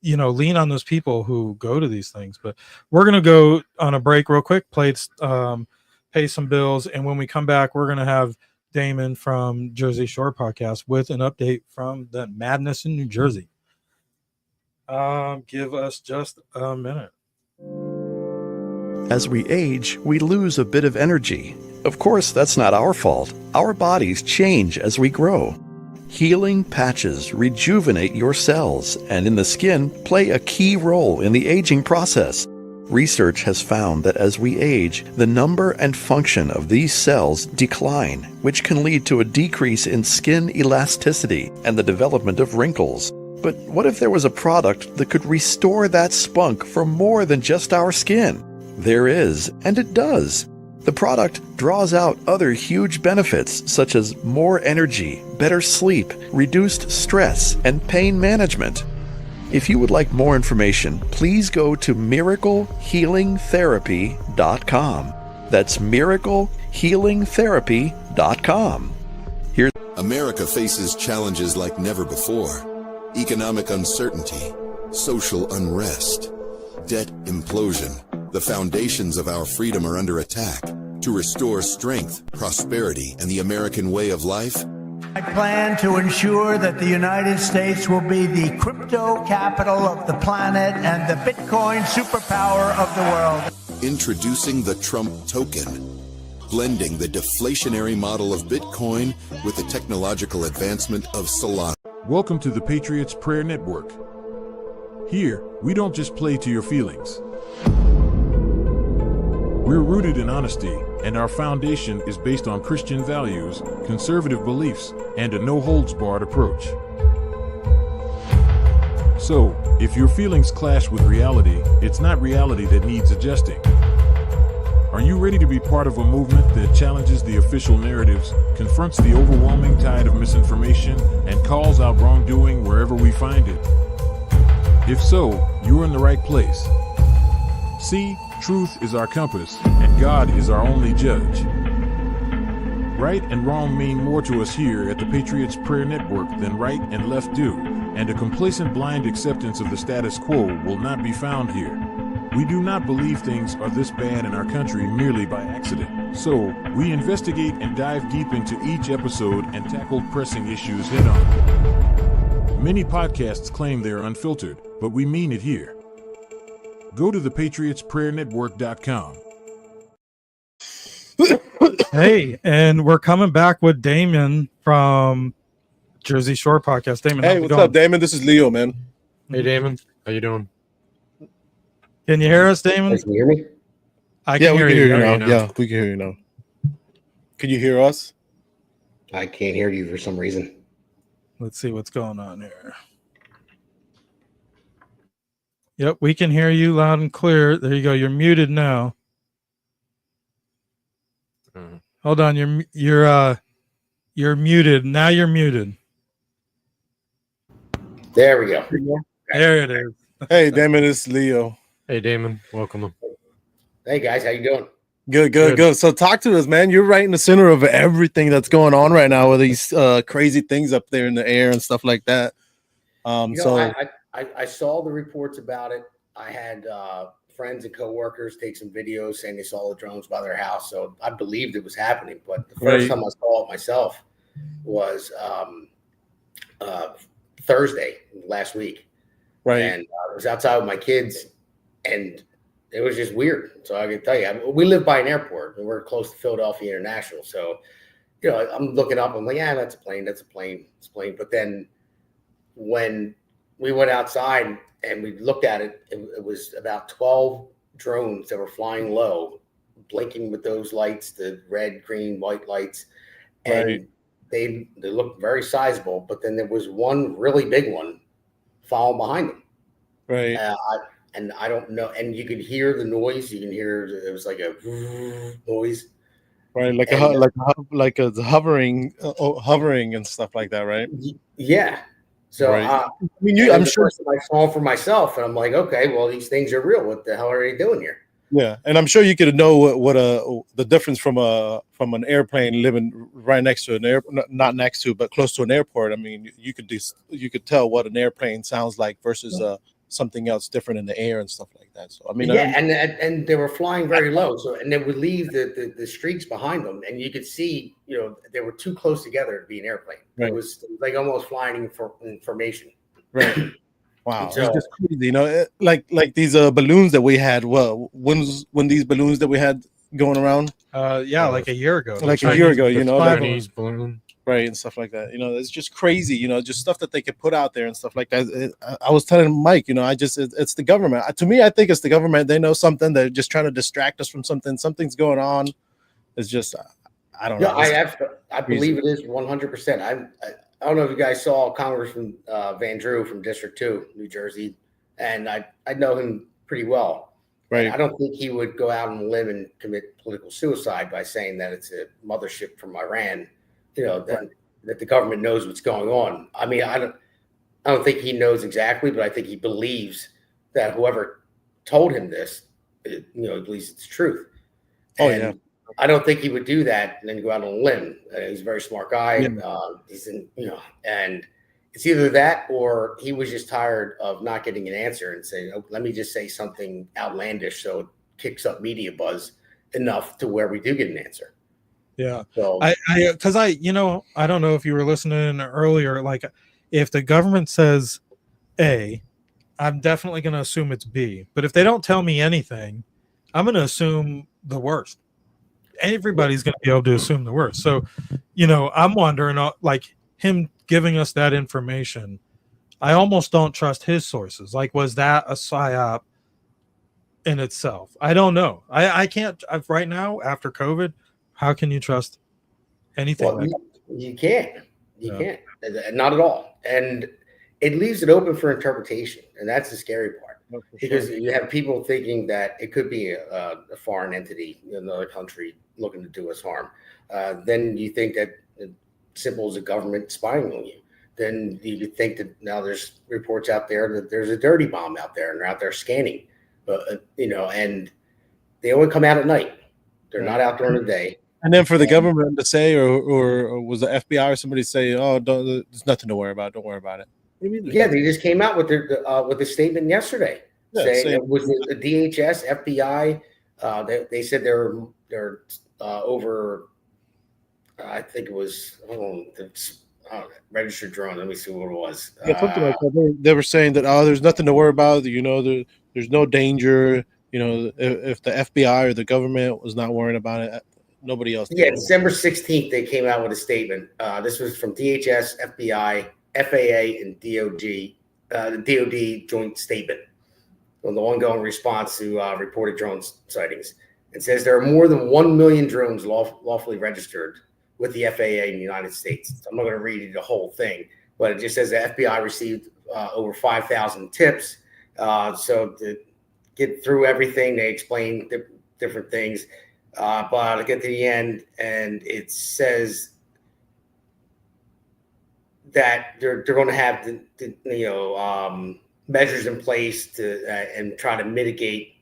Speaker 4: you know, lean on those people who go to these things. But we're gonna go on a break real quick, pay some bills, and when we come back, we're gonna have Damon from Jersey Shore Podcast with an update from the madness in New Jersey. Give us just a minute.
Speaker 7: As we age, we lose a bit of energy. Of course, that's not our fault. Our bodies change as we grow. Healing patches rejuvenate your cells and in the skin play a key role in the aging process. Research has found that as we age, the number and function of these cells decline, which can lead to a decrease in skin elasticity and the development of wrinkles. But what if there was a product that could restore that spunk for more than just our skin? There is, and it does. The product draws out other huge benefits such as more energy, better sleep, reduced stress, and pain management. If you would like more information, please go to miraclehealingtherapy.com. That's miraclehealingtherapy.com.
Speaker 8: America faces challenges like never before. Economic uncertainty, social unrest, debt implosion. The foundations of our freedom are under attack. To restore strength, prosperity, and the American way of life,
Speaker 9: I plan to ensure that the United States will be the crypto capital of the planet and the Bitcoin superpower of the world.
Speaker 8: Introducing the Trump token, blending the deflationary model of Bitcoin with the technological advancement of Solana.
Speaker 10: Welcome to the Patriots Prayer Network. Here, we don't just play to your feelings. We're rooted in honesty, and our foundation is based on Christian values, conservative beliefs, and a no-holds-barred approach. So, if your feelings clash with reality, it's not reality that needs adjusting. Are you ready to be part of a movement that challenges the official narratives, confronts the overwhelming tide of misinformation, and calls out wrongdoing wherever we find it? If so, you're in the right place. See, truth is our compass, and God is our only judge. Right and wrong mean more to us here at the Patriots Prayer Network than right and left do, and a complacent blind acceptance of the status quo will not be found here. We do not believe things are this bad in our country merely by accident. So, we investigate and dive deep into each episode and tackle pressing issues head on. Many podcasts claim they're unfiltered, but we mean it here. Go to thepatriotsprayernetwork.com.
Speaker 4: Hey, and we're coming back with Damon from Jersey Shore Podcast. Damon,
Speaker 1: hey, what's up, Damon? This is Leo, man.
Speaker 3: Hey, Damon. How you doing?
Speaker 4: Can you hear us, Damon?
Speaker 11: Can you hear me?
Speaker 4: I can hear you now.
Speaker 1: Yeah, we can hear you now. Can you hear us?
Speaker 11: I can't hear you for some reason.
Speaker 4: Let's see what's going on here. Yep, we can hear you loud and clear. There you go. You're muted now. Hold on. You're muted. Now you're muted.
Speaker 11: There we go.
Speaker 4: There it is.
Speaker 1: Hey, Damon, it's Leo.
Speaker 3: Hey, Damon, welcome.
Speaker 11: Hey guys, how you doing?
Speaker 1: Good. So talk to us, man. You're right in the center of everything that's going on right now with these crazy things up there in the air and stuff like that.
Speaker 11: I saw the reports about it. I had friends and coworkers take some videos saying they saw the drones by their house, so I believed it was happening. But the first time I saw it myself was Thursday last week,
Speaker 1: right?
Speaker 11: And I was outside with my kids, and it was just weird. So I can tell you, we live by an airport, and we're close to Philadelphia International. So, I'm looking up. I'm like, yeah, that's a plane. It's a plane. But then when we went outside and we looked at it, it was about 12 drones that were flying low, blinking with those lights, the red, green, white lights. And they looked very sizable. But then there was one really big one following behind them.
Speaker 1: Right.
Speaker 11: And I don't know. And you could hear the noise. You can hear it was like a noise.
Speaker 1: Right, like a hovering and stuff like that, right?
Speaker 11: Yeah. So
Speaker 1: I mean, I'm sure
Speaker 11: I saw for myself, and I'm like, okay, well, these things are real. What the hell are they doing here?
Speaker 1: Yeah, and I'm sure you could know what the difference from an airplane living right next to an not next to, but close to an airport. I mean, you could tell what an airplane sounds like versus something else different in the air and stuff like that. So I mean,
Speaker 11: and they were flying very low. So and they would leave the streaks behind them, and you could see, they were too close together to be an airplane. Right. It was like almost flying in formation.
Speaker 1: Right. Wow, so, it's just crazy, like these balloons that we had. Well, when these balloons that we had going around?
Speaker 4: Like a year ago.
Speaker 1: Like a year ago,
Speaker 3: Chinese balloon.
Speaker 1: Right, and stuff like that. It's just crazy, just stuff that they could put out there and stuff like that. I was telling Mike, it's the government. To me, I think it's the government. They know something. They're just trying to distract us from something. Something's going on. It's just, I don't know.
Speaker 11: I believe it is 100%. I don't know if you guys saw Congressman Van Drew from District 2, New Jersey, and I know him pretty well.
Speaker 1: Right.
Speaker 11: I don't think he would go out on a limb and commit political suicide by saying that it's a mothership from Iran. That the government knows what's going on. I mean, I don't think he knows exactly, but I think he believes that whoever told him this, he believes it's truth.
Speaker 1: Oh, yeah.
Speaker 11: I don't think he would do that and then go out on a limb. He's a very smart guy. Yeah. And it's either that or he was just tired of not getting an answer and saying, oh, let me just say something outlandish so it kicks up media buzz enough to where we do get an answer.
Speaker 4: Yeah.
Speaker 11: So
Speaker 4: I don't know if you were listening earlier, like if the government says A, I'm definitely going to assume it's B. But if they don't tell me anything, I'm going to assume the worst. Everybody's going to be able to assume the worst. So, I'm wondering, like him giving us that information, I almost don't trust his sources. Like, was that a psyop in itself? I don't know. I can't right now after COVID. How can you trust anything?
Speaker 11: Well, you can't. You can't. Not at all. And it leaves it open for interpretation. And that's the scary part. Because you have people thinking that it could be a foreign entity in another country looking to do us harm. Then you think that it's simple as a government spying on you. Then you think that now there's reports out there that there's a dirty bomb out there and they're out there scanning. But, and they only come out at night. They're not out during the day.
Speaker 1: And then for the government to say, or was the FBI or somebody say, "Oh, there's nothing to worry about. Don't worry about it." What do you mean?
Speaker 11: Yeah, they just came out with the statement yesterday, saying it was the DHS, FBI. They said they're over. I think it was registered drone. Let me see what it was.
Speaker 1: Yeah, something like that. They were saying that there's nothing to worry about. There's no danger. If the FBI or the government was not worrying about it. Nobody else did.
Speaker 11: Yeah, December 16th, they came out with a statement. This was from DHS, FBI, FAA, and DOD, the DOD joint statement on the ongoing response to reported drone sightings. It says there are more than 1 million drones lawfully registered with the FAA in the United States. So I'm not going to read you the whole thing, but it just says the FBI received over 5,000 tips. So to get through everything, they explain different things. But I get to the end, and it says that they're going to have measures in place to and try to mitigate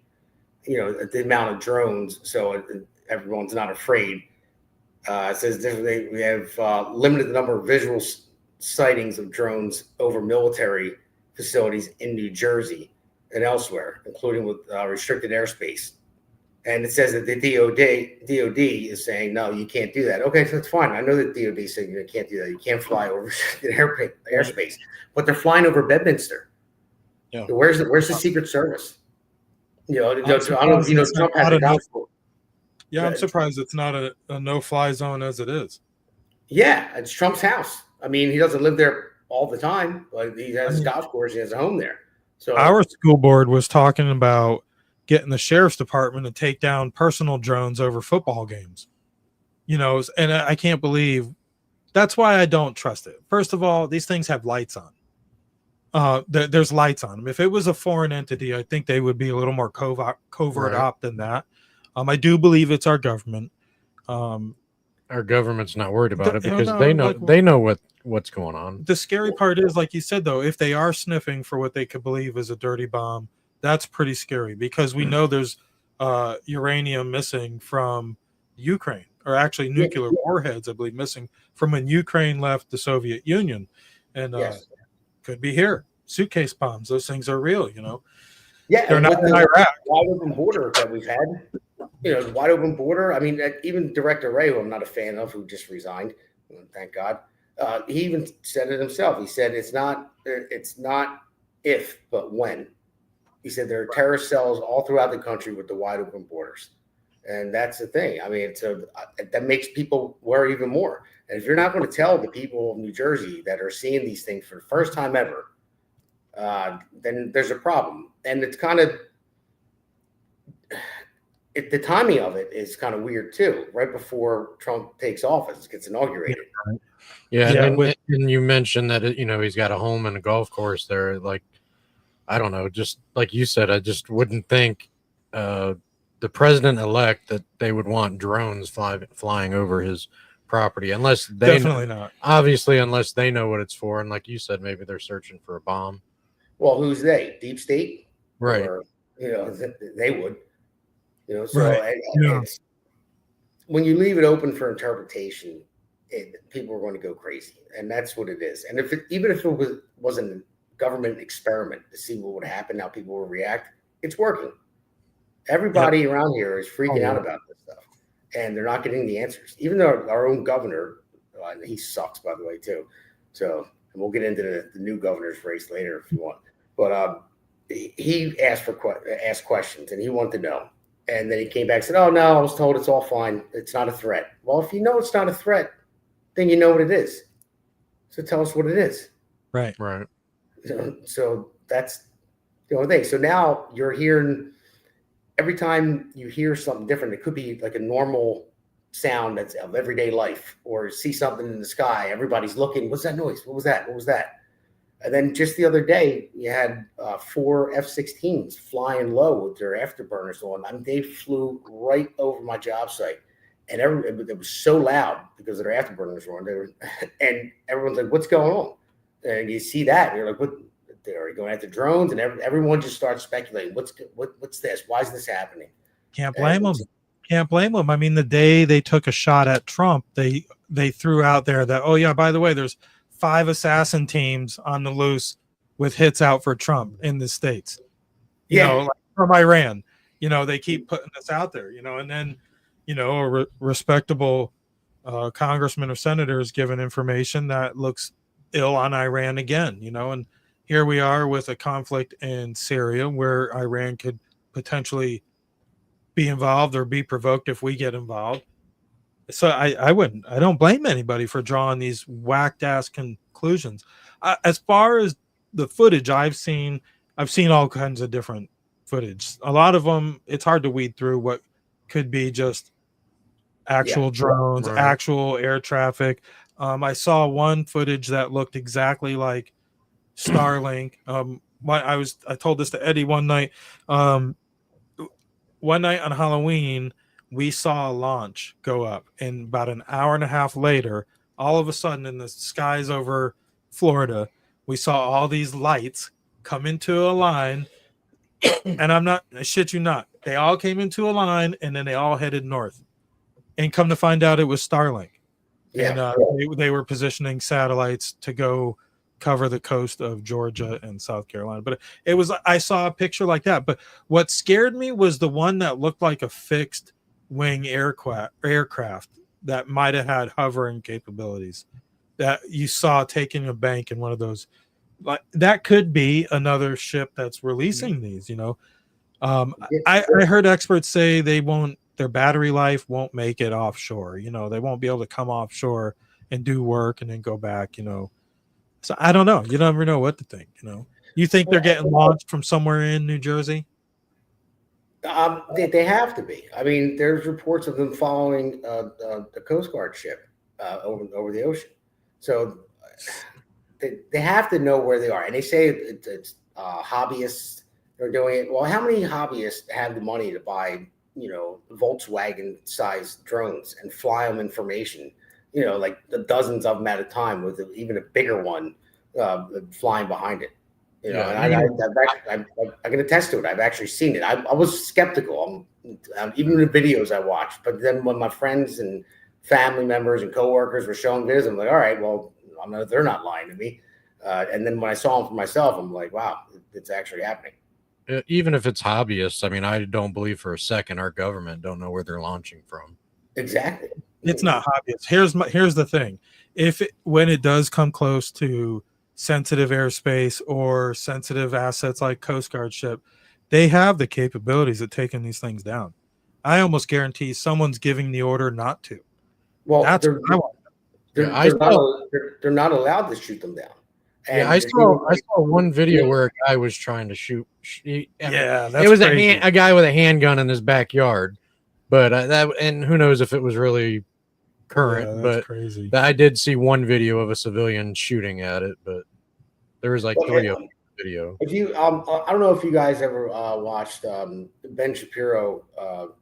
Speaker 11: the amount of drones so everyone's not afraid. It says we have limited the number of visual sightings of drones over military facilities in New Jersey and elsewhere, including with restricted airspace. And it says that the DOD is saying, no, you can't do that. Okay, so it's fine. I know that DOD is saying you can't do that. You can't fly over restricted airspace, but they're flying over Bedminster.
Speaker 1: Yeah.
Speaker 11: Where's the Secret Service? Trump has a gospel.
Speaker 4: Yeah, I'm surprised it's not a no-fly zone as it is.
Speaker 11: Yeah, it's Trump's house. I mean, he doesn't live there all the time, but he has a golf course. He has a home there. So
Speaker 4: our school board was talking about getting the sheriff's department to take down personal drones over football games. And I can't believe that's why I don't trust it. First of all, these things have lights on. There's lights on them. If it was a foreign entity, I think they would be a little more covert op than that. I do believe it's our government.
Speaker 3: Our government's not worried about it because they know what's going on.
Speaker 4: The scary part is, like you said, though, if they are sniffing for what they could believe is a dirty bomb, that's pretty scary because we know there's uranium missing from Ukraine, or actually nuclear warheads, I believe, missing from when Ukraine left the Soviet Union, and could be here. Suitcase bombs; those things are real,
Speaker 11: Yeah,
Speaker 4: they're not in Iraq.
Speaker 11: Wide open border that we've had, wide open border. I mean, even Director Ray, who I'm not a fan of, who just resigned, thank God. He even said it himself. He said it's not if, but when. He said there are terrorist cells all throughout the country with the wide open borders. And that's the thing. I mean, that makes people worry even more. And if you're not going to tell the people of New Jersey that are seeing these things for the first time ever, then there's a problem. And it's kind of the timing of it is kind of weird too. Right before Trump takes office, gets inaugurated.
Speaker 3: Yeah, and you mentioned that he's got a home and a golf course there. Like, I don't know, just like you said, I just wouldn't think the president-elect that they would want drones flying over his property unless they
Speaker 4: not.
Speaker 11: Obviously,
Speaker 3: unless they know what it's for, and like you said, maybe they're searching for a bomb.
Speaker 11: Well, who's they? Deep State,
Speaker 3: right?
Speaker 11: Or, they would. So
Speaker 4: right.
Speaker 11: When you leave it open for interpretation, people are going to go crazy, and that's what it is. And even if it wasn't a government experiment to see what would happen, how people will react, it's working. Everybody around here is freaking out about this stuff, and they're not getting the answers. Even though our own governor, he sucks, by the way, too. So we'll get into the new governor's race later if you want. But he asked questions, and he wanted to know. And then he came back and said, oh, no, I was told it's all fine. It's not a threat. Well, if you know it's not a threat, then you know what it is. So tell us what it is.
Speaker 4: Right.
Speaker 11: So that's the only thing. So now you're hearing, every time you hear something different, it could be like a normal sound that's of everyday life, or see something in the sky. Everybody's looking. What's that noise? What was that? What was that? And then just the other day, you had 4 F-16s flying low with their afterburners on. I mean, they flew right over my job site, and it was so loud because their afterburners were on. And everyone's like, "What's going on?" And you see that, and you're like, "What? They're going after drones?" And everyone just starts speculating. What's this? Why is this happening?
Speaker 4: Can't blame them. Can't blame them. I mean, the day they took a shot at Trump, they threw out there that, oh yeah, by the way, there's 5 assassin teams on the loose with hits out for Trump in the States, like from Iran, they keep putting this out there, and then, a respectable congressman or senator is given information that looks ill on Iran again, and here we are with a conflict in Syria where Iran could potentially be involved or be provoked if we get involved. So I don't blame anybody for drawing these whacked ass conclusions. As far as the footage I've seen all kinds of different footage. A lot of them, it's hard to weed through what could be just actual drones, actual air traffic. I saw one footage that looked exactly like Starlink. I told this to Eddie one night. One night on Halloween, we saw a launch go up, and about an hour and a half later, all of a sudden in the skies over Florida, we saw all these lights come into a line, and I shit you not, they all came into a line, and then they all headed north. And come to find out, it was Starlink. And they were positioning satellites to go cover the coast of Georgia and South Carolina. But it was, I saw a picture like that. But what scared me was the one that looked like a fixed wing aircraft that might have had hovering capabilities that you saw taking a bank in one of those. Like, that could be another ship that's releasing these, you know. I heard experts say their battery life won't make it offshore. You know, they won't be able to come offshore and do work and then go back, you know. So I don't know. You never know what to think, you know. You think they're getting launched from somewhere in New Jersey?
Speaker 11: They have to be. I mean, there's reports of them following the Coast Guard ship over the ocean. So they have to know where they are. And they say it's hobbyists are doing it. Well, how many hobbyists have the money to buy, you know, Volkswagen-sized drones and fly them information, you know, like the dozens of them at a time with even a bigger one flying behind it? You know, and I can attest to it. I've actually seen it. I was skeptical, even the videos I watched. But then when my friends and family members and coworkers were showing videos, I'm like, all right, well, they're not lying to me. And then when I saw them for myself, I'm like, wow, it's actually happening.
Speaker 3: Even if it's hobbyists, I mean, I don't believe for a second our government don't know where they're launching from.
Speaker 11: Exactly.
Speaker 4: It's not hobbyists. Here's the thing. When it does come close to sensitive airspace or sensitive assets like Coast Guard ship, they have the capabilities of taking these things down. I almost guarantee someone's giving the order not to.
Speaker 11: Well, they're not allowed to shoot them down. And
Speaker 3: I saw one video where a guy was trying to shoot.
Speaker 4: That's
Speaker 3: it was
Speaker 4: crazy.
Speaker 3: a guy with a handgun in his backyard, but and who knows if it was really current. But
Speaker 4: crazy.
Speaker 3: I did see one video of a civilian shooting at it, but there was like 3 of them video.
Speaker 11: If you, I don't know if you guys ever watched Ben Shapiro,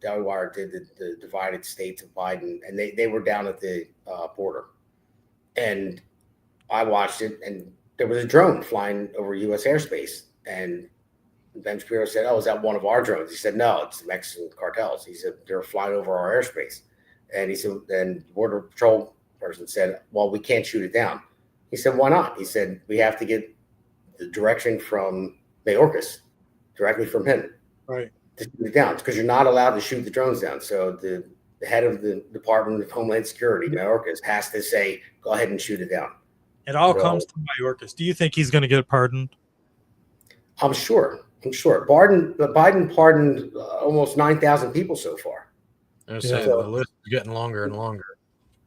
Speaker 11: Daily Wire did the divided states of Biden, and they were down at the border, and I watched it, and there was a drone flying over U.S. airspace, and Ben Shapiro said, "Oh, is that one of our drones?" He said, "No, it's the Mexican cartels." He said, "They're flying over our airspace," and he said, and the Border Patrol person said, "Well, we can't shoot it down." He said, "Why not?" He said, "We have to get the direction from Mayorkas, directly from him,
Speaker 4: right,
Speaker 11: to shoot it down, because you're not allowed to shoot the drones down." So the head of the Department of Homeland Security, Mayorkas, has to say, "Go ahead and shoot it down."
Speaker 4: It all comes to Mayorkas. Do you think he's going to get pardoned?
Speaker 11: I'm sure. Biden pardoned almost 9,000 people so far.
Speaker 3: The list is getting longer and longer.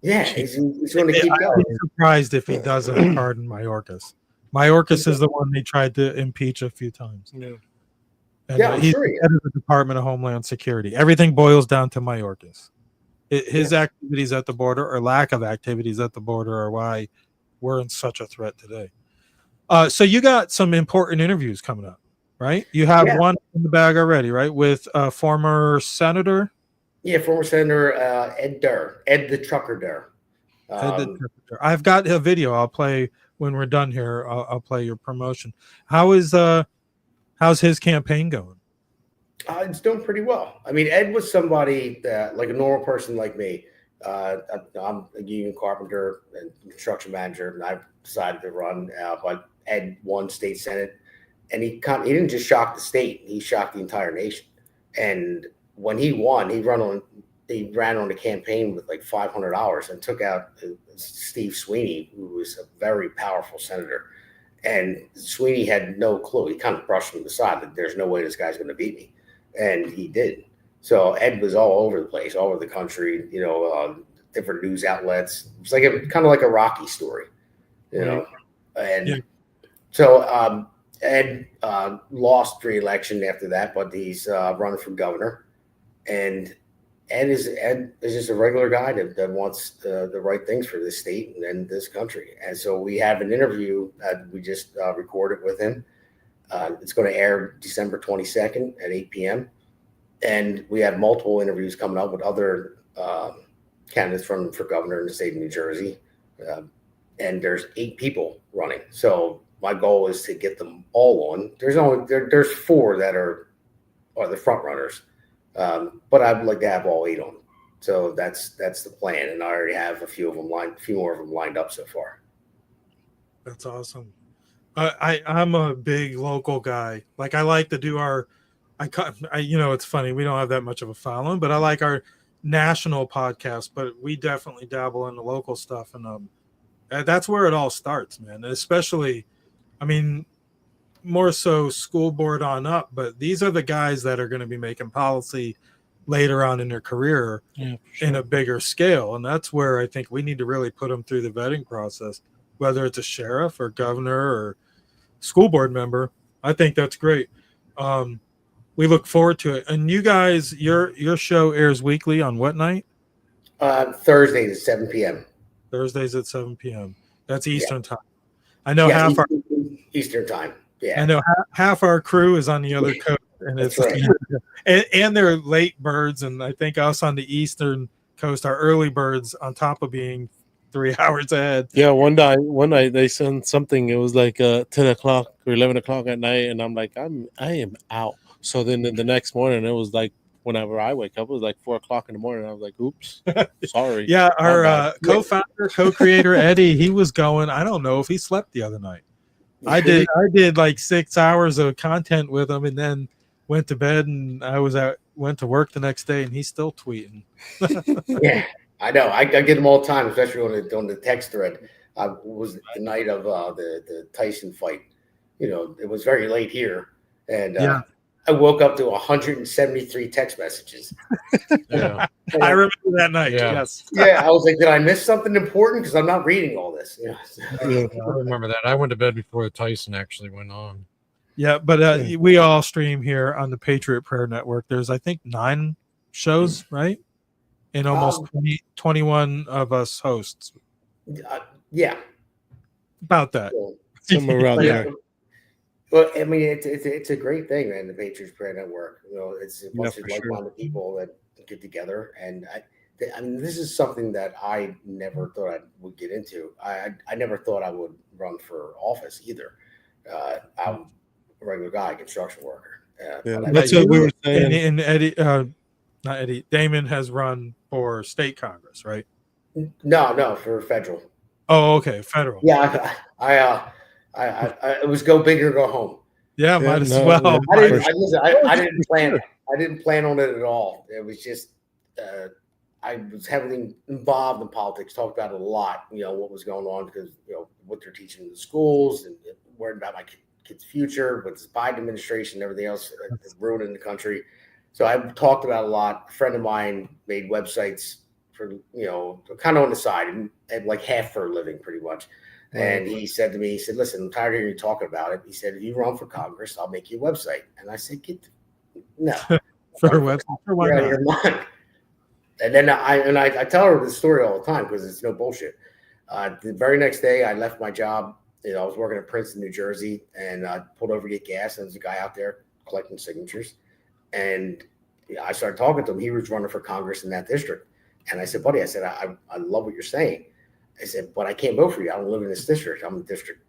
Speaker 11: Yeah, he's going to keep going.
Speaker 4: I'd be surprised if he doesn't pardon Mayorkas. Mayorkas is the one they tried to impeach a few times.
Speaker 11: Yeah,
Speaker 4: and
Speaker 11: I'm
Speaker 4: he's
Speaker 11: sure
Speaker 4: the head of the Department of Homeland Security. Everything boils down to Mayorkas. His activities at the border, or lack of activities at the border, are why we're in such a threat today. So you got some important interviews coming up, right? You have one in the bag already, right? With former senator.
Speaker 11: Yeah, former Senator Ed the Trucker Durr.
Speaker 4: I've got a video I'll play when we're done here. I'll play your promotion. How's his campaign going?
Speaker 11: It's doing pretty well. I mean, Ed was somebody that, like a normal person like me, I'm a union carpenter and construction manager, and I decided to run. But Ed won state senate, and he didn't just shock the state; he shocked the entire nation. And when he won, he ran on a campaign with like $500 and took out Steve Sweeney, who was a very powerful senator. And Sweeney had no clue. He kind of brushed him aside that there's no way this guy's going to beat me, and he did. So Ed was all over the place, all over the country, you know, different news outlets. It's like kind of like a Rocky story, you know. And so Ed lost re-election after that, but he's running for governor. And Ed is just a regular guy that wants the right things for this state and this country. And so we have an interview that we just recorded with him. It's going to air December 22nd at 8 p.m. And we have multiple interviews coming up with other candidates for governor in the state of New Jersey. and there's 8 people running. So my goal is to get them all on. There's 4 that are the front runners, but I'd like to have all 8 on. So that's the plan, and I already have a few more of them lined up so far.
Speaker 4: That's awesome. I'm a big local guy. Like I like to do it's funny, we don't have that much of a following, but I like our national podcast, but we definitely dabble in the local stuff, and that's where it all starts, man. Especially, I mean, more so school board on up, but these are the guys that are going to be making policy later on in their career in a bigger scale, and that's where I think we need to really put them through the vetting process, whether it's a sheriff or governor or school board member. I think that's great. We look forward to it. And you guys, your show airs weekly on what night?
Speaker 11: Thursdays at 7 p.m.
Speaker 4: Thursdays at 7 p.m. That's Eastern time. I know half our
Speaker 11: Eastern time. Yeah,
Speaker 4: I know half our crew is on the other coast, and it's
Speaker 11: right.
Speaker 4: and they're late birds, and I think us on the Eastern coast are early birds on top of being 3 hours ahead.
Speaker 1: Yeah, one night they sent something. It was like 10 o'clock or 11 o'clock at night, and I'm like, I am out. So then the next morning, it was like whenever I wake up, it was like 4 o'clock in the morning. I was like, oops, sorry.
Speaker 4: Yeah, our co-founder, co-creator Eddie, he was going. I don't know if he slept the other night. I did like 6 hours of content with him, and then went to bed, and went to work the next day, and he's still tweeting.
Speaker 11: Yeah, I know. I get them all the time, especially on the text thread. Was the night of the Tyson fight. You know, it was very late here, and I woke up to 173 text messages.
Speaker 3: Yeah.
Speaker 4: I remember that night.
Speaker 3: Yeah.
Speaker 4: Yes.
Speaker 11: Yeah, I was like, did I miss something important? Because I'm not reading all this. You know?
Speaker 3: I remember that. I went to bed before the Tyson actually went on.
Speaker 4: Yeah, but we all stream here on the Patriot Prayer Network. There's, I think, 9 shows, right? And almost 21 of us hosts.
Speaker 11: Yeah.
Speaker 4: About that.
Speaker 1: Somewhere around there.
Speaker 11: Well, I mean, it's a great thing, man. The Patriots Prayer Network. You know, it's a bunch of like-minded people that get together, and I mean, this is something that I never thought I would get into. I never thought I would run for office either. I'm a regular guy, construction worker.
Speaker 1: That's what we were saying.
Speaker 4: And Eddie, not Eddie, Damon has run for state Congress, right?
Speaker 11: No, for federal.
Speaker 4: Oh, okay, federal.
Speaker 11: Yeah, it was go big or go home.
Speaker 4: Yeah, might as well.
Speaker 11: I didn't plan. I didn't plan on it at all. It was just I was heavily involved in politics. Talked about it a lot. You know what was going on because what they're teaching in the schools and worried about my kids' future with this Biden administration and everything else ruining the country. So I talked about it a lot. A friend of mine made websites for kind of on the side and like half for a living, pretty much. And he said to me, he said, listen, I'm tired of hearing you talking about it. He said, if you run for Congress, I'll make you a website. And I said, no.
Speaker 4: For a website? Why not?
Speaker 11: Your mind. And then I tell her this story all the time because it's no bullshit. The very next day, I left my job. I was working at Princeton, New Jersey, and I pulled over to get gas. And there's a guy out there collecting signatures. And I started talking to him. He was running for Congress in that district. And I said, buddy, I said, I love what you're saying. I said, but I can't vote for you. I don't live in this district. I'm in District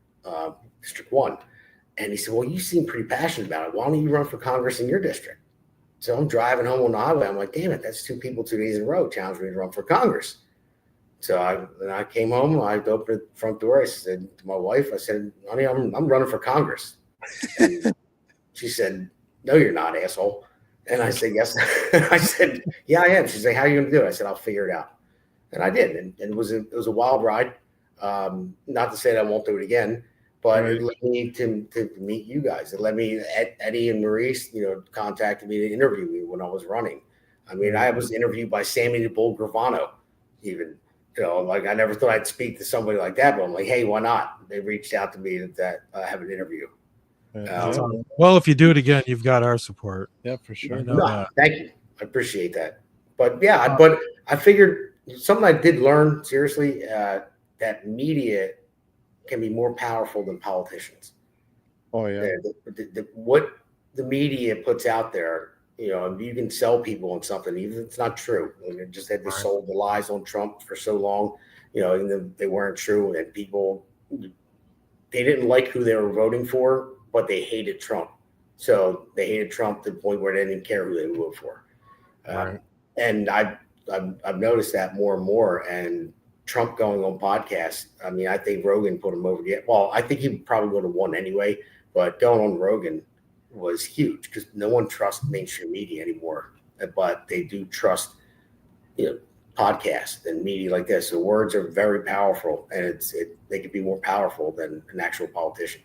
Speaker 11: 1. And he said, well, you seem pretty passionate about it. Why don't you run for Congress in your district? So I'm driving home on the highway. I'm like, damn it, that's 2 people 2 days in a row challenged me to run for Congress. So I came home. I opened the front door. I said to my wife, I said, honey, I'm running for Congress. And she said, no, you're not, asshole. And I said, yes. I said, yeah, I am. She's like, how are you going to do it? I said, I'll figure it out. And I did. And it was a wild ride. Not to say that I won't do it again, but it led me to meet you guys. It led me, Eddie and Maurice, contacted me to interview me when I was running. I mean, I was interviewed by Sammy the Bull Gravano, even. Like I never thought I'd speak to somebody like that, but I'm like, hey, why not? They reached out to me to have an interview.
Speaker 4: Well, if you do it again, you've got our support.
Speaker 1: Yeah, for sure.
Speaker 11: Thank you. I appreciate that. But yeah, but I figured something I did learn seriously that media can be more powerful than politicians.
Speaker 1: Oh yeah.
Speaker 11: What the media puts out there You know, you can sell people on something, even if it's not true. And it just had they sold the lies on Trump for so long, you know, and they weren't true. And people, they didn't like who they were voting for, but they hated Trump. So they hated Trump to the point where they didn't care who they would vote for. And I've noticed that more and more. And Trump going on podcasts, I mean, I think Rogan put him over the. Well, I think he probably would have won anyway, but going on Rogan was huge because no one trusts mainstream media anymore, but they do trust, you know, podcasts and media like this. So words are very powerful, and they can be more powerful than an actual politician.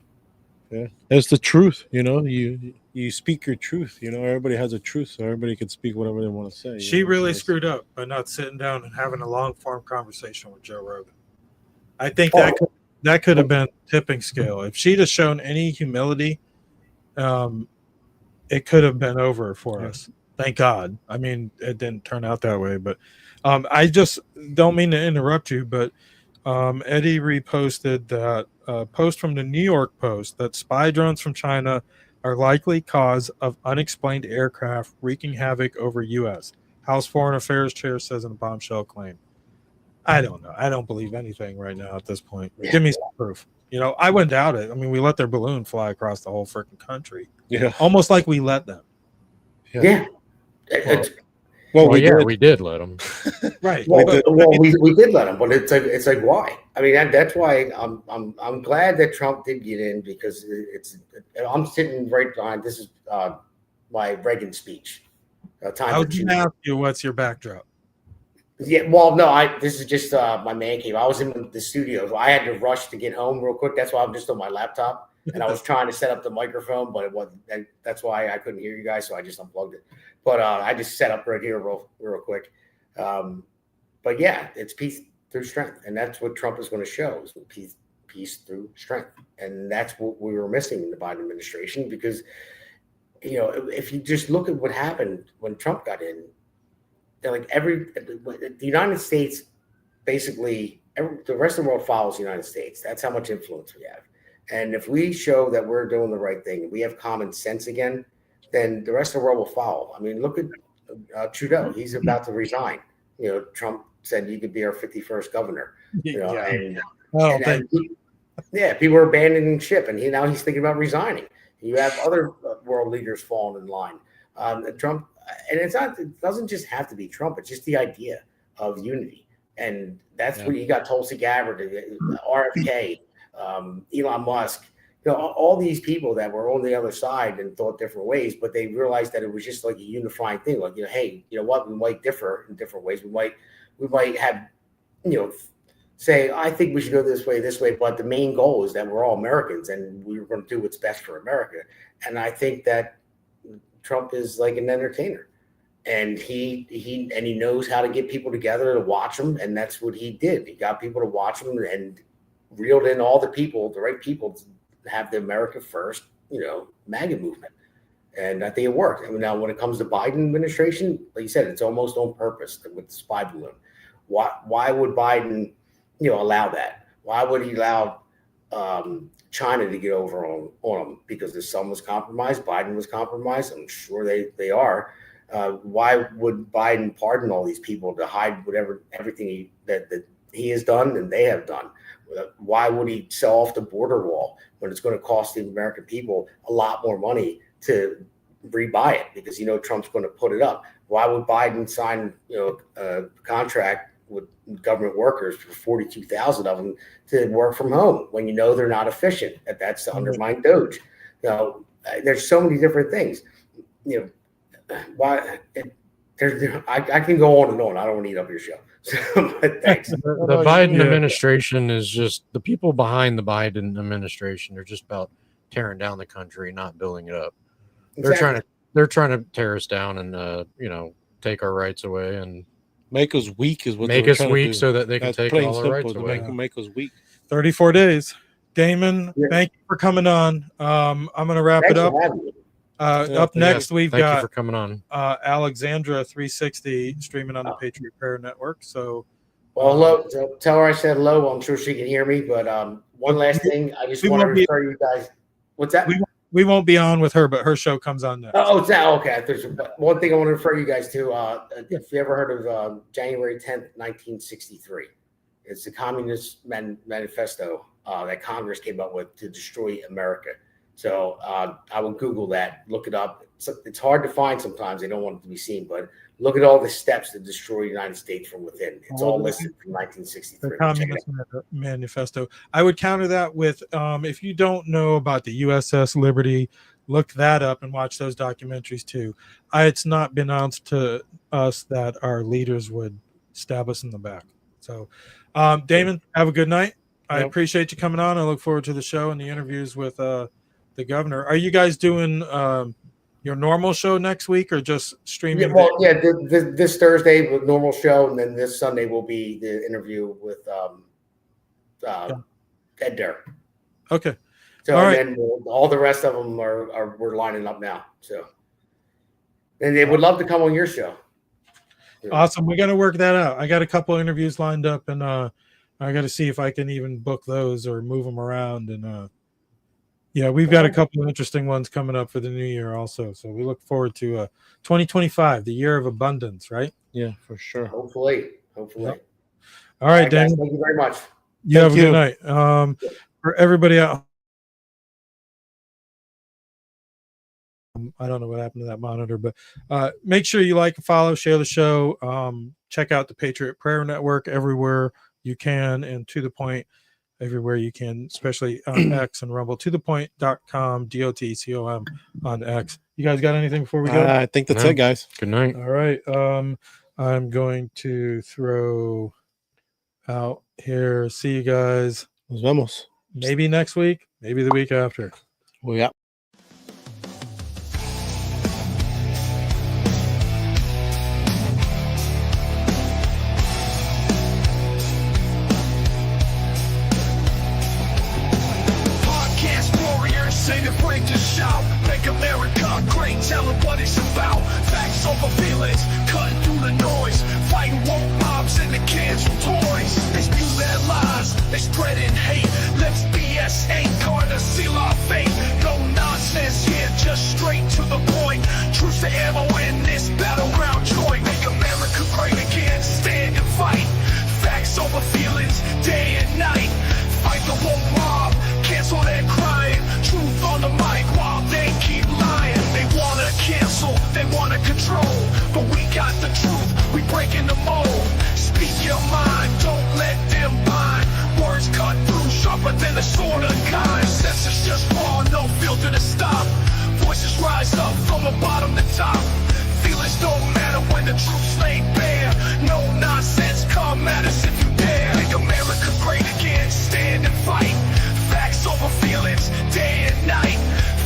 Speaker 1: Yeah, it's the truth. You know, you speak your truth. You know, everybody has a truth, so everybody can speak whatever they want to say.
Speaker 4: She really screwed up by not sitting down and having a long form conversation with Joe Rogan. I think that could have been tipping scale. If she'd have shown any humility, it could have been over for us. Thank God. I mean, it didn't turn out that way, but I just don't mean to interrupt you, but Eddie reposted that post from the New York Post that spy drones from China are likely cause of unexplained aircraft wreaking havoc over U.S. House Foreign Affairs Chair says in a bombshell claim. I don't know. I don't believe anything right now at this point. Give me some proof. You know, I wouldn't doubt it. I mean, we let their balloon fly across the whole freaking country.
Speaker 1: Yeah.
Speaker 4: Almost like we let them.
Speaker 11: Yeah.
Speaker 3: We did let them.
Speaker 4: Right.
Speaker 11: Well, we did let them, but it's like why? I mean, that's why I'm glad that Trump did get in because I'm sitting right behind. This is my Reagan speech.
Speaker 4: I was going to ask you, what's your backdrop?
Speaker 11: Yeah, well, no, this is just my man cave. I was in the studio. I had to rush to get home real quick. That's why I'm just on my laptop. And I was trying to set up the microphone, but it wasn't. That's why I couldn't hear you guys, so I just unplugged it. But I just set up right here real quick. But yeah, it's peace through strength, and that's what Trump is going to show: is peace through strength, and that's what we were missing in the Biden administration. Because you know, if you just look at what happened when Trump got in, like the United States, basically, the rest of the world follows the United States. That's how much influence we have. And if we show that we're doing the right thing, we have common sense again, then the rest of the world will follow. I mean, look at Trudeau. He's about to resign. You know, Trump said you could be our 51st governor. You know, yeah, people are abandoning ship, and now he's thinking about resigning. You have other world leaders falling in line. Trump, and it doesn't just have to be Trump. It's just the idea of unity, and that's where you got Tulsi Gabbard, RFK. Elon Musk, you know, all these people that were on the other side and thought different ways, but they realized that it was just like a unifying thing. Like, you know, hey, you know what, we might differ in different ways. We might have, you know, say, I think we should go this way, but the main goal is that we're all Americans and we're going to do what's best for America. And I think that Trump is like an entertainer, and he knows how to get people together to watch him, and that's what he did. He got people to watch him and reeled in all the right people to have the America First, you know, MAGA movement. And I think it worked. I mean, now when it comes to Biden administration, like you said, it's almost on purpose with the spy balloon. Why would Biden, you know, allow that? Why would he allow China to get over on him? Because the sun was compromised, Biden was compromised. I'm sure they are. Why would Biden pardon all these people to hide everything that he has done and they have done? Why would he sell off the border wall when it's going to cost the American people a lot more money to rebuy it? Because, you know, Trump's going to put it up. Why would Biden sign, you know, a contract with government workers for 42,000 of them to work from home when you know they're not efficient? That's to undermine Doge. You know, there's so many different things. You know, I can go on and on. I don't want to eat up your show. But thanks.
Speaker 3: The Biden administration is just, the people behind the Biden administration are just about tearing down the country, not building it up.
Speaker 11: Exactly.
Speaker 3: They're trying to tear us down and you know, take our rights away and
Speaker 1: make us weak is what
Speaker 3: make us weak so that they can take all our rights away.
Speaker 1: Make us weak.
Speaker 4: 34 days. Damon, thank you for coming on. I'm going to wrap it up. Up next, we've got
Speaker 3: you for coming on.
Speaker 4: Alexandra 360 streaming on the Patriot Prayer Network. So,
Speaker 11: well, hello. Tell her I said hello. I'm sure she can hear me. But one last thing, I just want to refer you guys. What's that?
Speaker 4: we won't be on with her, but her show comes on next.
Speaker 11: Oh, it's now okay. There's one thing I want to refer you guys to. If you ever heard of January 10th, 1963, it's the Communist Manifesto that Congress came up with to destroy America. So I will Google that, look it up. It's hard to find sometimes. They don't want it to be seen, but look at all the steps to destroy the United States from within. It's all listed from 1963.
Speaker 4: The Communist Manifesto. I would counter that with if you don't know about the USS Liberty, look that up and watch those documentaries too. It's not been announced to us that our leaders would stab us in the back. So, Damon, have a good night. I appreciate you coming on. I look forward to the show and the interviews with the governor. Are you guys doing your normal show next week or just streaming?
Speaker 11: This Thursday with normal show, and then this Sunday will be the interview with Ed Derrick.
Speaker 4: Okay.
Speaker 11: So then all the rest of them we're lining up now. So, and they would love to come on your show.
Speaker 4: Awesome. We got to work that out. I got a couple interviews lined up, and I got to see if I can even book those or move them around. And we've got a couple of interesting ones coming up for the new year also. So we look forward to 2025, the year of abundance, right?
Speaker 1: Yeah, for sure.
Speaker 11: Hopefully.
Speaker 4: Yep. All right, Dan.
Speaker 11: Thank you very much.
Speaker 4: You have a good night. For everybody out, I don't know what happened to that monitor, but make sure you like and follow, share the show. Check out the Patriot Prayer Network everywhere you can, and To The Point everywhere you can, especially on X and Rumble. ToThePoint.com, DOTCOM on X. You guys got anything before we go?
Speaker 1: I think that's it, guys.
Speaker 3: Good night.
Speaker 4: All right. I'm going to throw out here. See you guys.
Speaker 1: Nos vemos.
Speaker 4: Maybe next week, maybe the week after.
Speaker 1: We out.
Speaker 2: Say the break to shout, make America great, tell them what it's about. Facts over feelings, cutting through the noise, fighting woke mobs and the cancel toys. They spew their lies, they spreading hate. Let's BS ain't gonna seal our fate. No nonsense here, just straight to the point. Truce to ammo in this battleground joint. Make America great again, stand and fight. Facts over feelings, day and night. Fight the woke mob, cancel their crime. Truth on the mic while they keep lying. They wanna cancel, they wanna control, but we got the truth, we breaking the mold. Speak your mind, don't let them bind. Words cut through, sharper than the sword of kind. Senses just raw, no filter to stop. Voices rise up from the bottom to top. Feelings don't matter when the truth's laid bare. No nonsense, come at us if you dare. Make America great again, stand and fight. Facts over feelings, day and night.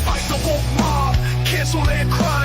Speaker 2: Fight the woke mob, cancel their crime.